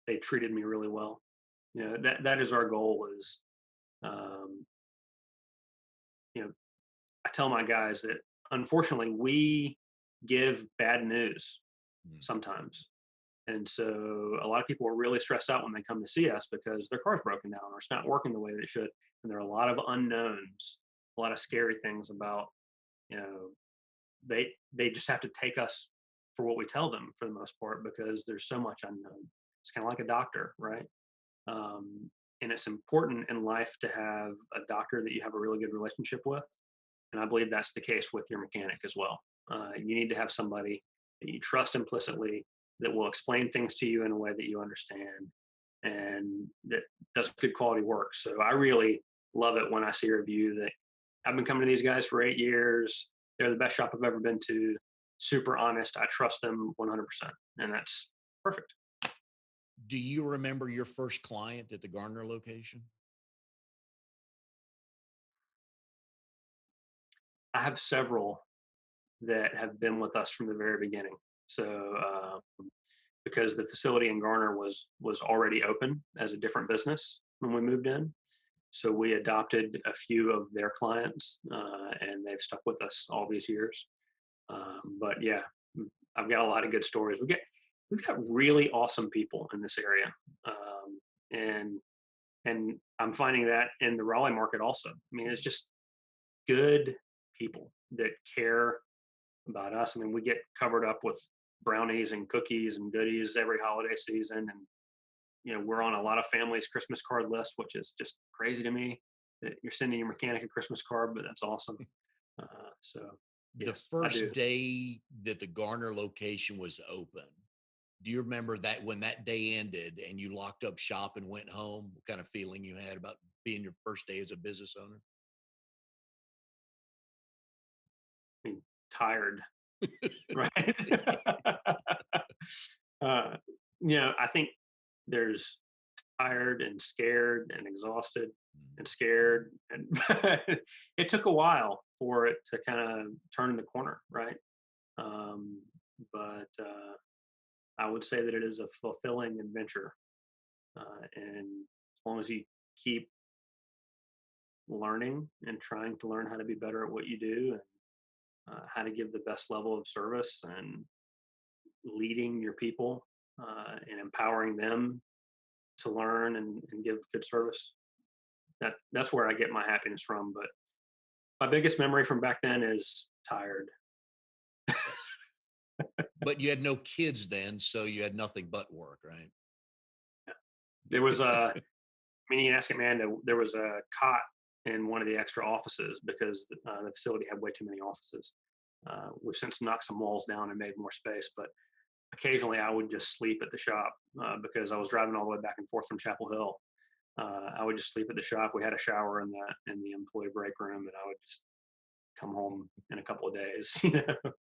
Speaker 2: they treated me really well. That is our goal. Is um, I tell my guys that unfortunately we give bad news
Speaker 1: Mm.
Speaker 2: sometimes. And so a lot of people are really stressed out when they come to see us because their car's broken down or it's not working the way that it should. And there are a lot of unknowns, a lot of scary things about, you know, they just have to take us for what we tell them for the most part because there's so much unknown. It's kind of like a doctor, right? And it's important in life to have a doctor that you have a really good relationship with. And I believe that's the case with your mechanic as well. You need to have somebody that you trust implicitly that will explain things to you in a way that you understand and that does good quality work. So I really love it when I see a review that I've been coming to these guys for 8 years. They're the best shop I've ever been to. Super honest. I trust them 100%. And that's perfect.
Speaker 1: Do you remember your first client at the Garner location?
Speaker 2: I have several that have been with us from the very beginning. So because the facility in Garner was already open as a different business when we moved in, so we adopted a few of their clients, and they've stuck with us all these years. But yeah, I've got a lot of good stories. We've got really awesome people in this area, and I'm finding that in the Raleigh market also. I mean, it's just good people that care about us. I mean, we get covered up with brownies and cookies and goodies every holiday season, and we're on a lot of families' Christmas card list, which is just crazy to me that you're sending your mechanic a Christmas card, but that's awesome. So
Speaker 1: The
Speaker 2: yes, I do.
Speaker 1: first day that the Garner location was open, do you remember that when that day ended and you locked up shop and went home, what kind of feeling you had about being your first day as a business owner?
Speaker 2: I mean, tired, right? I think there's tired and scared and exhausted
Speaker 1: Mhm.
Speaker 2: and scared. And it took a while for it to kind of turn the corner, right? Um, but I would say that it is a fulfilling adventure. And as long as you keep learning and trying to learn how to be better at what you do and how to give the best level of service and leading your people and empowering them to learn and give good service. That's where I get my happiness from. But my biggest memory from back then is tired.
Speaker 1: But you had no kids then, so you had nothing but work, right?
Speaker 2: There was a, I mean, you can ask Amanda, there was a cot in one of the extra offices because the facility had way too many offices. We've since knocked some walls down and made more space, but occasionally I would just sleep at the shop because I was driving all the way back and forth from Chapel Hill. I would just sleep at the shop. We had a shower in the employee break room, and I would just come home in a couple of days. You know,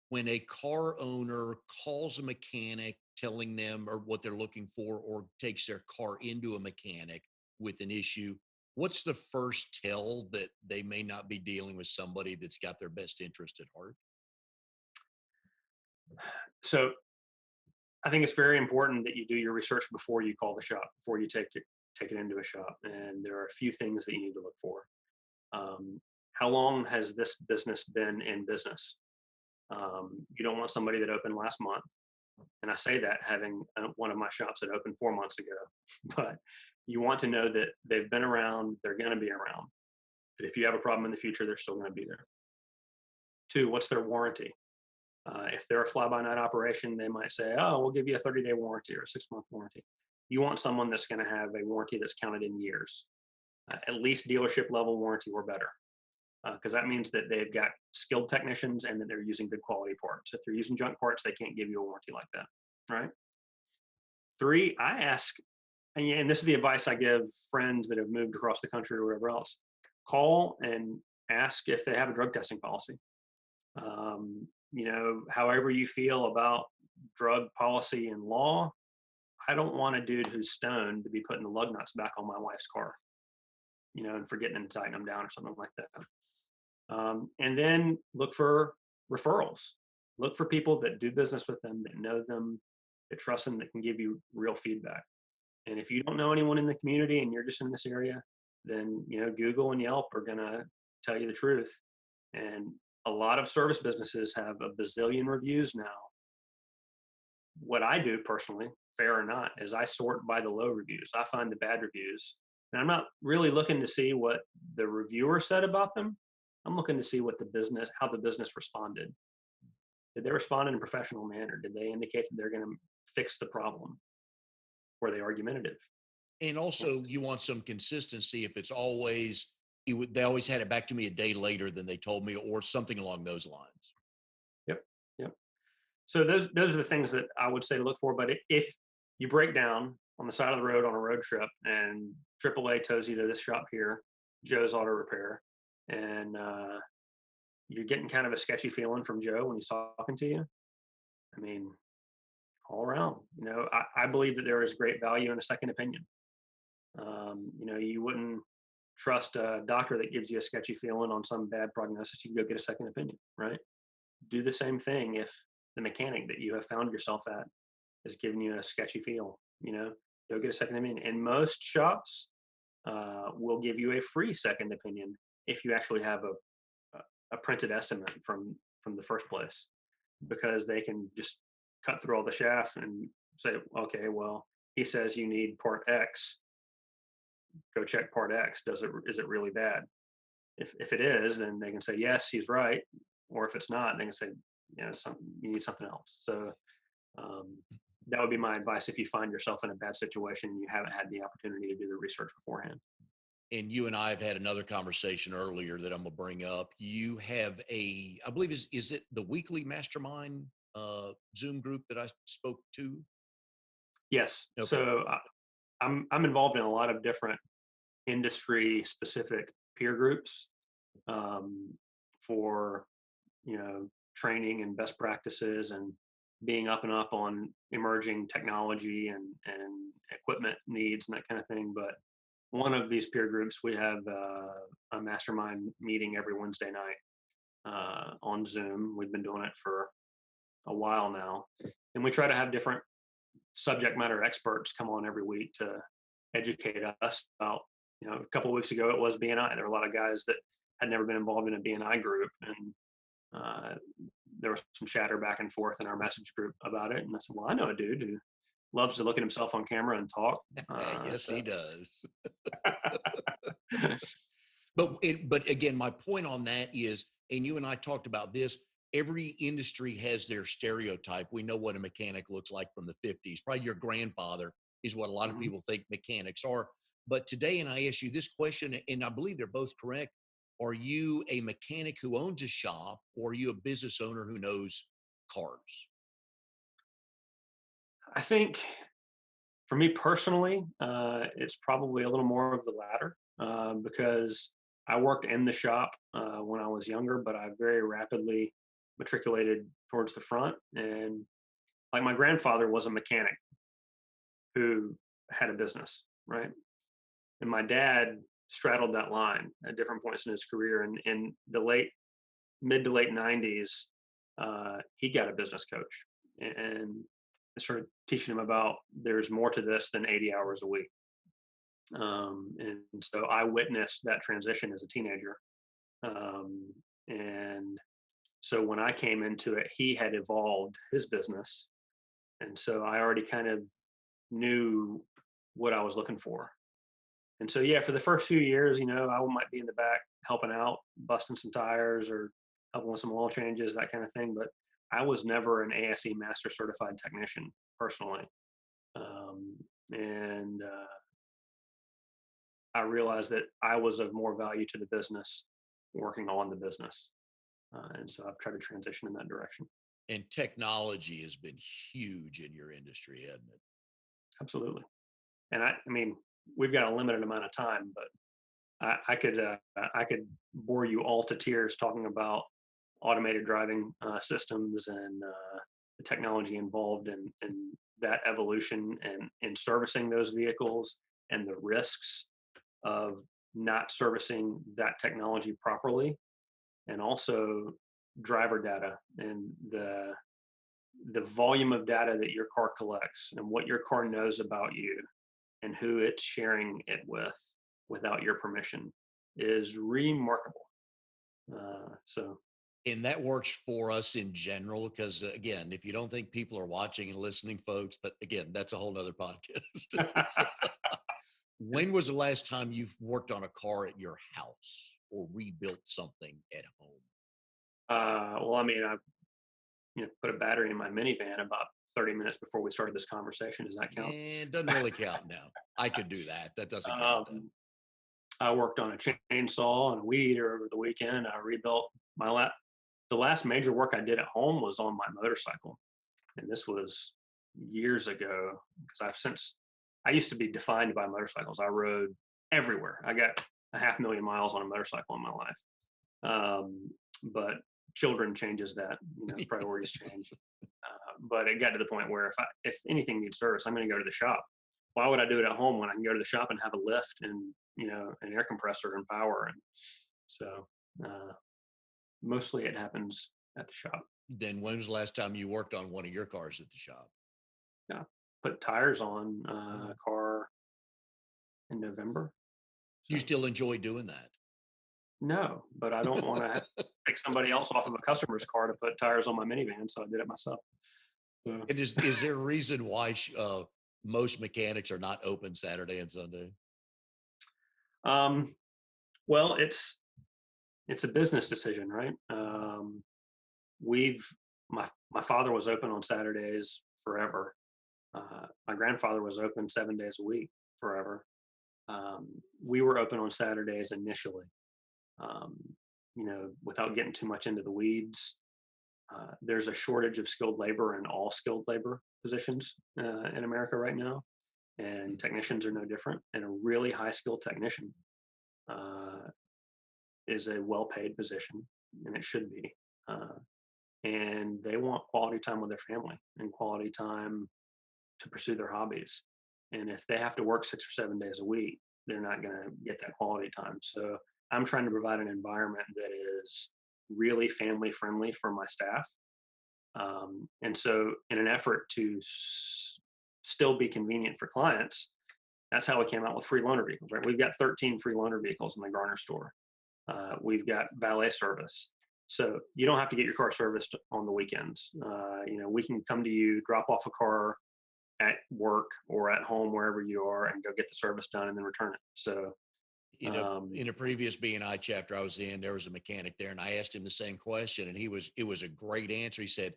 Speaker 1: When a car owner calls a mechanic telling them or what they're looking for or takes their car into a mechanic with an issue, what's the first tell that they may not be dealing with somebody that's got their best interest at heart?
Speaker 2: so I think it's very important that you do your research before you call the shop, before you take it into a shop. And there are a few things that you need to look for. Um, how long has this business been in business? You don't want somebody that opened last month. And I say that having one of my shops that opened 4 months ago. But you want to know that they've been around, they're going to be around. But if you have a problem in the future, they're still going to be there. Two, what's their warranty? If they're a fly by night operation, they might say, oh, we'll give you a 30-day warranty or a 6-month warranty. You want someone that's going to have a warranty that's counted in years, at least dealership level warranty or better. Because that means that they've got skilled technicians and that they're using good quality parts. If they're using junk parts, they can't give you a warranty like that, right? Three, I ask, and this is the advice I give friends that have moved across the country or wherever else, call and ask if they have a drug testing policy. However you feel about drug policy and law, I don't want a dude who's stoned to be putting the lug nuts back on my wife's car, and forgetting to tighten them down or something like that. And then look for referrals. Look for people that do business with them, that know them, that trust them, that can give you real feedback. And if you don't know anyone in the community and you're just in this area, then Google and Yelp are gonna tell you the truth. And a lot of service businesses have a bazillion reviews now. What I do personally, fair or not, is I sort by the low reviews. I find the bad reviews. And I'm not really looking to see what the reviewer said about them. I'm looking to see how the business responded. Did they respond in a professional manner? Did they indicate that they're going to fix the problem? Were they argumentative?
Speaker 1: And also, you want some consistency. If it's always, they always had it back to me a day later than they told me, or something along those lines.
Speaker 2: Yep. Yep. So those are the things that I would say to look for. But if you break down on the side of the road on a road trip and AAA tows you to this shop here, Joe's Auto Repair, and you're getting kind of a sketchy feeling from Joe when he's talking to you, I mean, all around, I believe that there is great value in a second opinion. You wouldn't trust a doctor that gives you a sketchy feeling on some bad prognosis. You can go get a second opinion, right? Do the same thing if the mechanic that you have found yourself at is giving you a sketchy feel, go get a second opinion. And most shops will give you a free second opinion if you actually have a printed estimate from the first place, because they can just cut through all the shaft and say, okay, well, he says you need part X. Go check part X. Is it really bad? If it is, then they can say yes, he's right. Or if it's not, they can say, you need something else. So um, that would be my advice if you find yourself in a bad situation and you haven't had the opportunity to do the research beforehand.
Speaker 1: And you and I have had another conversation earlier that I'm gonna bring up. You have I believe is it the weekly mastermind Zoom group that I spoke to?
Speaker 2: Yes.
Speaker 1: Okay.
Speaker 2: So I'm involved in a lot of different industry specific peer groups um, for training and best practices and being up and up on emerging technology and equipment needs and that kind of thing. But one of these peer groups, we have a mastermind meeting every Wednesday night on Zoom. We've been doing it for a while now, and we try to have different subject matter experts come on every week to educate us about. A couple of weeks ago it was BNI. There were a lot of guys that had never been involved in a BNI group, and uh, there was some chatter back and forth in our message group about it. And I said, "Well, I know a dude who loves to look at himself on camera and talk."
Speaker 1: Yes,
Speaker 2: So
Speaker 1: he does. But again, my point on that is, and you and I talked about this, every industry has their stereotype. We know what a mechanic looks like from the 50s. Probably your grandfather is what a lot of
Speaker 2: mhm.
Speaker 1: people think mechanics are. But today, and I ask you this question, and I believe they're both correct. Are you a mechanic who owns a shop, or are you a business owner who knows cars?
Speaker 2: I think for me personally, it's probably a little more of the latter because I worked in the shop when I was younger, but I very rapidly matriculated towards the front. And like my grandfather was a mechanic who had a business, right? And my dad straddled that line at different points in his career. And in the mid to late 90s, he got a business coach and I started teaching him about there's more to this than 80 hours a week. And so I witnessed that transition as a teenager. Um, and so when I came into it, he had evolved his business. And so I already kind of knew what I was looking for. And so, yeah, for the first few years, I might be in the back helping out, busting some tires or helping with some oil changes, that kind of thing. But I was never an ASE master certified technician personally. And I realized that I was of more value to the business working on the business. And so I've tried to transition in that direction.
Speaker 1: And technology has been huge in your industry, hasn't it?
Speaker 2: Absolutely. And I mean, we've got a limited amount of time, but I could bore you all to tears talking about automated driving systems and the technology involved in that evolution and in servicing those vehicles and the risks of not servicing that technology properly, and also driver data and the volume of data that your car collects and what your car knows about you and who it's sharing it with without your permission is remarkable. So
Speaker 1: And that works for us in general, because again, if you don't think people are watching and listening, folks, but again, that's a whole nother podcast. So, when was the last time you've worked on a car at your house or rebuilt something at home?
Speaker 2: well, I mean, I put a battery in my minivan about 30 minutes before we started this conversation. Does that count?
Speaker 1: And it doesn't really count now. I could do that. That doesn't count though.
Speaker 2: Um, I worked on a chainsaw and a weed eater over the weekend. I rebuilt the last major work I did at home was on my motorcycle, and this was years ago because I used to be defined by motorcycles. I rode everywhere. I got 500,000 miles on a motorcycle in my life. But children changes that, priorities change. But it got to the point where if anything needs service, I'm going to go to the shop. Why would I do it at home when I can go to the shop and have a lift and an air compressor and power? And so mostly it happens at the shop.
Speaker 1: Then when was the last time you worked on one of your cars at the shop?
Speaker 2: Yeah, put tires on a car in November.
Speaker 1: You
Speaker 2: So
Speaker 1: still enjoy doing that?
Speaker 2: no, but I don't want to take somebody else off of a customer's car to put tires on my minivan, so I did it myself. So,
Speaker 1: And is there a reason why most mechanics are not open Saturday and Sunday?
Speaker 2: um, well, it's a business decision, right? We've my father was open on Saturdays forever. My grandfather was open 7 days a week forever. We were open on Saturdays initially. Um, without getting too much into the weeds, there's a shortage of skilled labor in all skilled labor positions in America right now, and technicians are no different. And a really high skilled technician uh, is a well paid position, and it should be. Uh, and they want quality time with their family and quality time to pursue their hobbies. And if they have to work 6 or 7 days a week, they're not going to get that quality time. So I'm trying to provide an environment that is really family friendly for my staff. And so, in an effort to still be convenient for clients, that's how we came out with free loaner vehicles. Right, we've got 13 free loaner vehicles in the Garner store. We've got valet service, so you don't have to get your car serviced on the weekends. We can come to you, drop off a car at work or at home, wherever you are, and go get the service done and then return it. So,
Speaker 1: In a previous BNI chapter I was in, there was a mechanic there, and I asked him the same question, and it was a great answer. He said,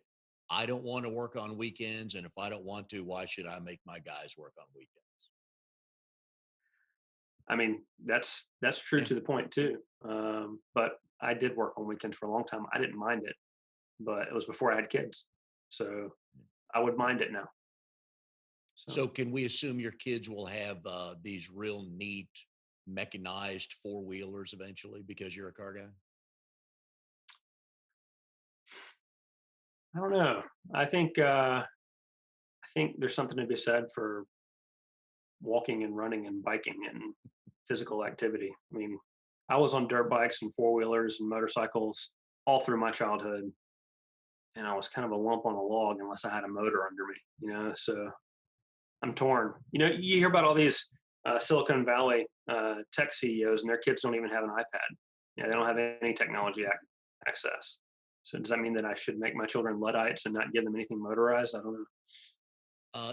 Speaker 1: "I don't want to work on weekends, and if I don't want to, why should I make my guys work on weekends?"
Speaker 2: I mean, that's true
Speaker 1: Yeah.
Speaker 2: to the point too. But I did work on weekends for a long time. I didn't mind it, but it was before I had kids, so I would mind it now. So
Speaker 1: So, can we assume your kids will have these real neat mechanized four wheelers eventually because you're a car guy?
Speaker 2: I don't know. I think I think there's something to be said for walking and running and biking and physical activity. I mean, I was on dirt bikes and four wheelers and motorcycles all through my childhood, and I was kind of a lump on a log unless I had a motor under me. So I'm torn. You hear about all these Silicon Valley tech CEOs, and their kids don't even have an iPad. They don't have any technology access. So does that mean that I should make my children Luddites and not give them anything motorized? I don't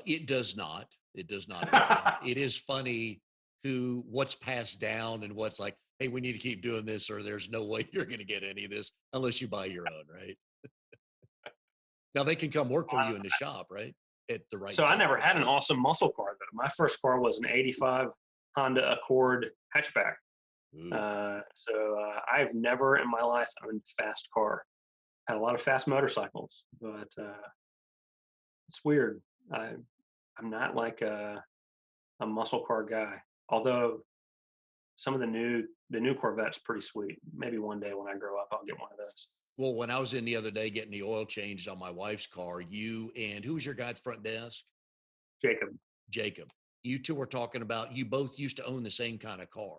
Speaker 1: It does not. It does not at all.
Speaker 2: know.
Speaker 1: It is funny what's passed down and what's like, hey, we need to keep doing this, or there's no way you're going to get any of this unless you buy your own, right? Now they can come work for you in the shop, right? At the right
Speaker 2: So I
Speaker 1: time.
Speaker 2: never had an awesome muscle car though. My first car was an '85 Honda Accord hatchback.
Speaker 1: Ooh.
Speaker 2: I've never in my life owned a fast car. Had a lot of fast motorcycles, but it's weird. I I'm not like a muscle car guy. Although some of the new Corvette's pretty sweet. Maybe one day when I grow up, I'll get one of those.
Speaker 1: Well, when I was in the other day getting the oil changed on my wife's car, you and who was your guy at the front desk?
Speaker 2: Jacob.
Speaker 1: Jacob. You two were talking about you both used to own the same kind of car.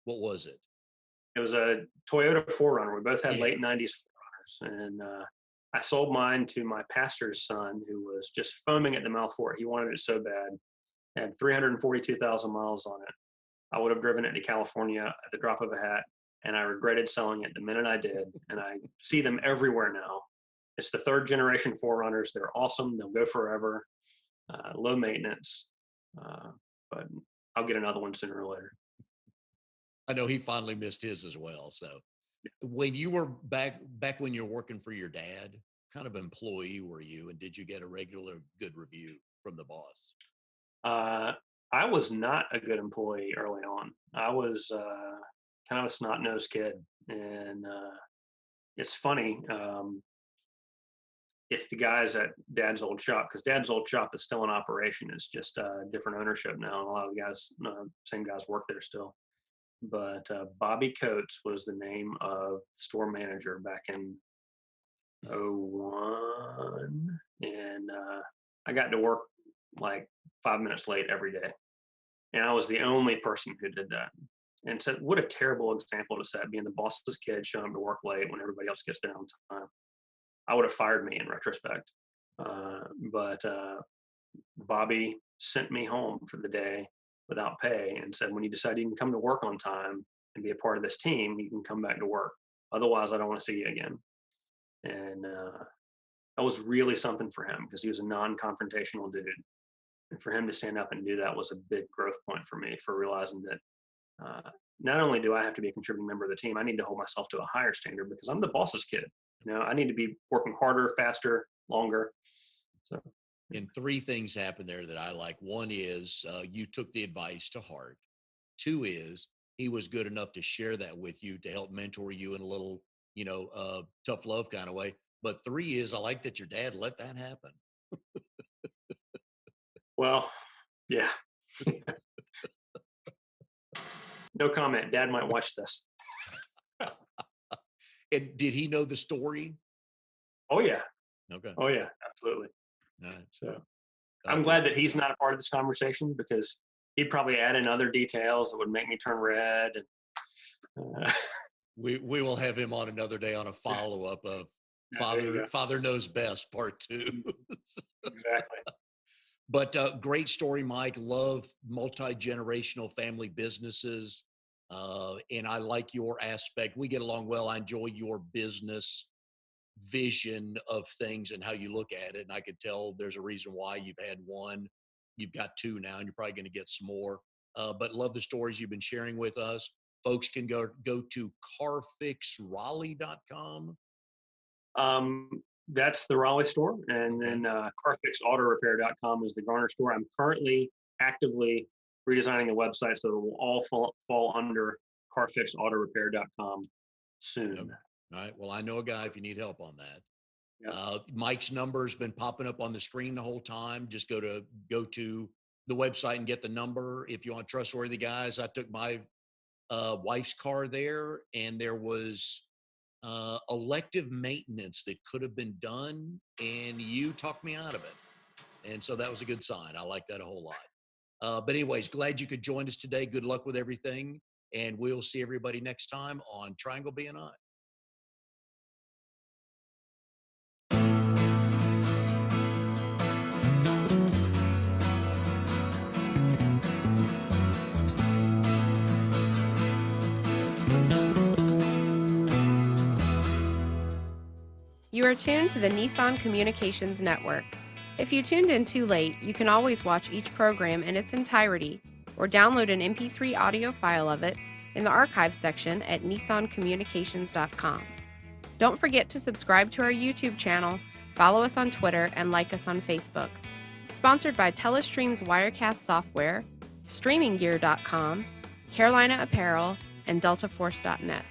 Speaker 1: What was it?
Speaker 2: It was a Toyota 4Runner. We both had
Speaker 1: Yeah.
Speaker 2: late '90s 4Runners, and I sold mine to my pastor's son, who was just foaming at the mouth for it. He wanted it so bad. It had 342,000 miles on it. I would have driven it to California at the drop of a hat, and I regretted selling it the minute I did. And I see them everywhere now. It's the third generation 4Runners. They're awesome. They'll go forever. Low maintenance, uh, but I'll get another one sooner or later.
Speaker 1: I know he finally missed his as well. So when you were back when you're working for your dad, what kind of employee were you? And did you get a regular good review from the boss?
Speaker 2: Uh, I was not a good employee early on. I was kind of a snot nosed kid, and it's funny. If the guys at Dad's old shop, because Dad's old shop is still in operation, it's just different ownership now, and a lot of the guys, same guys, work there still. But Bobby Coates was the name of store manager back in '01, and I got to work like 5 minutes late every day. And I was the only person who did that. And so, what a terrible example to set, being the boss's kid showing up to work late when everybody else gets there on time. I would have fired me in retrospect. But Bobby sent me home for the day without pay and said, when you decide you can come to work on time and be a part of this team, you can come back to work. Otherwise, I don't want to see you again. And that was really something for him because he was a non confrontational dude. And for him to stand up and do that was a big growth point for me, for realizing that not only do I have to be a contributing member of the team, I need to hold myself to a higher standard because I'm the boss's kid. I need to be working harder, faster, longer. So,
Speaker 1: And three things happened there that I like. One is you took the advice to heart. Two is he was good enough to share that with you to help mentor you in a little, tough love kind of way. But three is I like that your dad let that happen.
Speaker 2: well, yeah, no comment. Dad might watch this.
Speaker 1: And did he know the story?
Speaker 2: Oh yeah.
Speaker 1: Okay.
Speaker 2: Oh yeah. Absolutely.
Speaker 1: All right.
Speaker 2: So I'm
Speaker 1: Gotcha.
Speaker 2: glad that he's not a part of this conversation because he'd probably add in other details that would make me turn red. And,
Speaker 1: We will have him on another day on a follow up of
Speaker 2: yeah, there you go.
Speaker 1: Father Knows Best Part 2.
Speaker 2: Mm, exactly.
Speaker 1: But great story, Mike. Love multi generational family businesses, and I like your aspect. We get along well. I enjoy your business vision of things and how you look at it. And I could tell there's a reason why you've had one, you've got two now, and you're probably going to get some more. But love the stories you've been sharing with us. Folks can go to carfixraleigh.com.
Speaker 2: That's the Raleigh store. And
Speaker 1: Okay.
Speaker 2: then carfixautorepair.com is the Garner store. I'm currently actively redesigning the website so it will all fall under carfixautorepair.com soon.
Speaker 1: Okay. All right. Well, I know a guy if you need help on that.
Speaker 2: Yeah.
Speaker 1: Mike's number has been popping up on the screen the whole time. Just go to the website and get the number. If you want trustworthy guys, I took my wife's car there, and there was elective maintenance that could have been done, and you talked me out of it. And so that was a good sign. I like that a whole lot. But anyways, glad you could join us today. Good luck with everything, and we'll see everybody next time on Triangle BNI.
Speaker 3: You are tuned to the Nissan Communications Network. If you tuned in too late, you can always watch each program in its entirety or download an MP3 audio file of it in the archives section at nissancommunications.com. Don't forget to subscribe to our YouTube channel, follow us on Twitter, and like us on Facebook. Sponsored by Telestream's Wirecast software, StreamingGear.com, Carolina Apparel, and DeltaForce.net.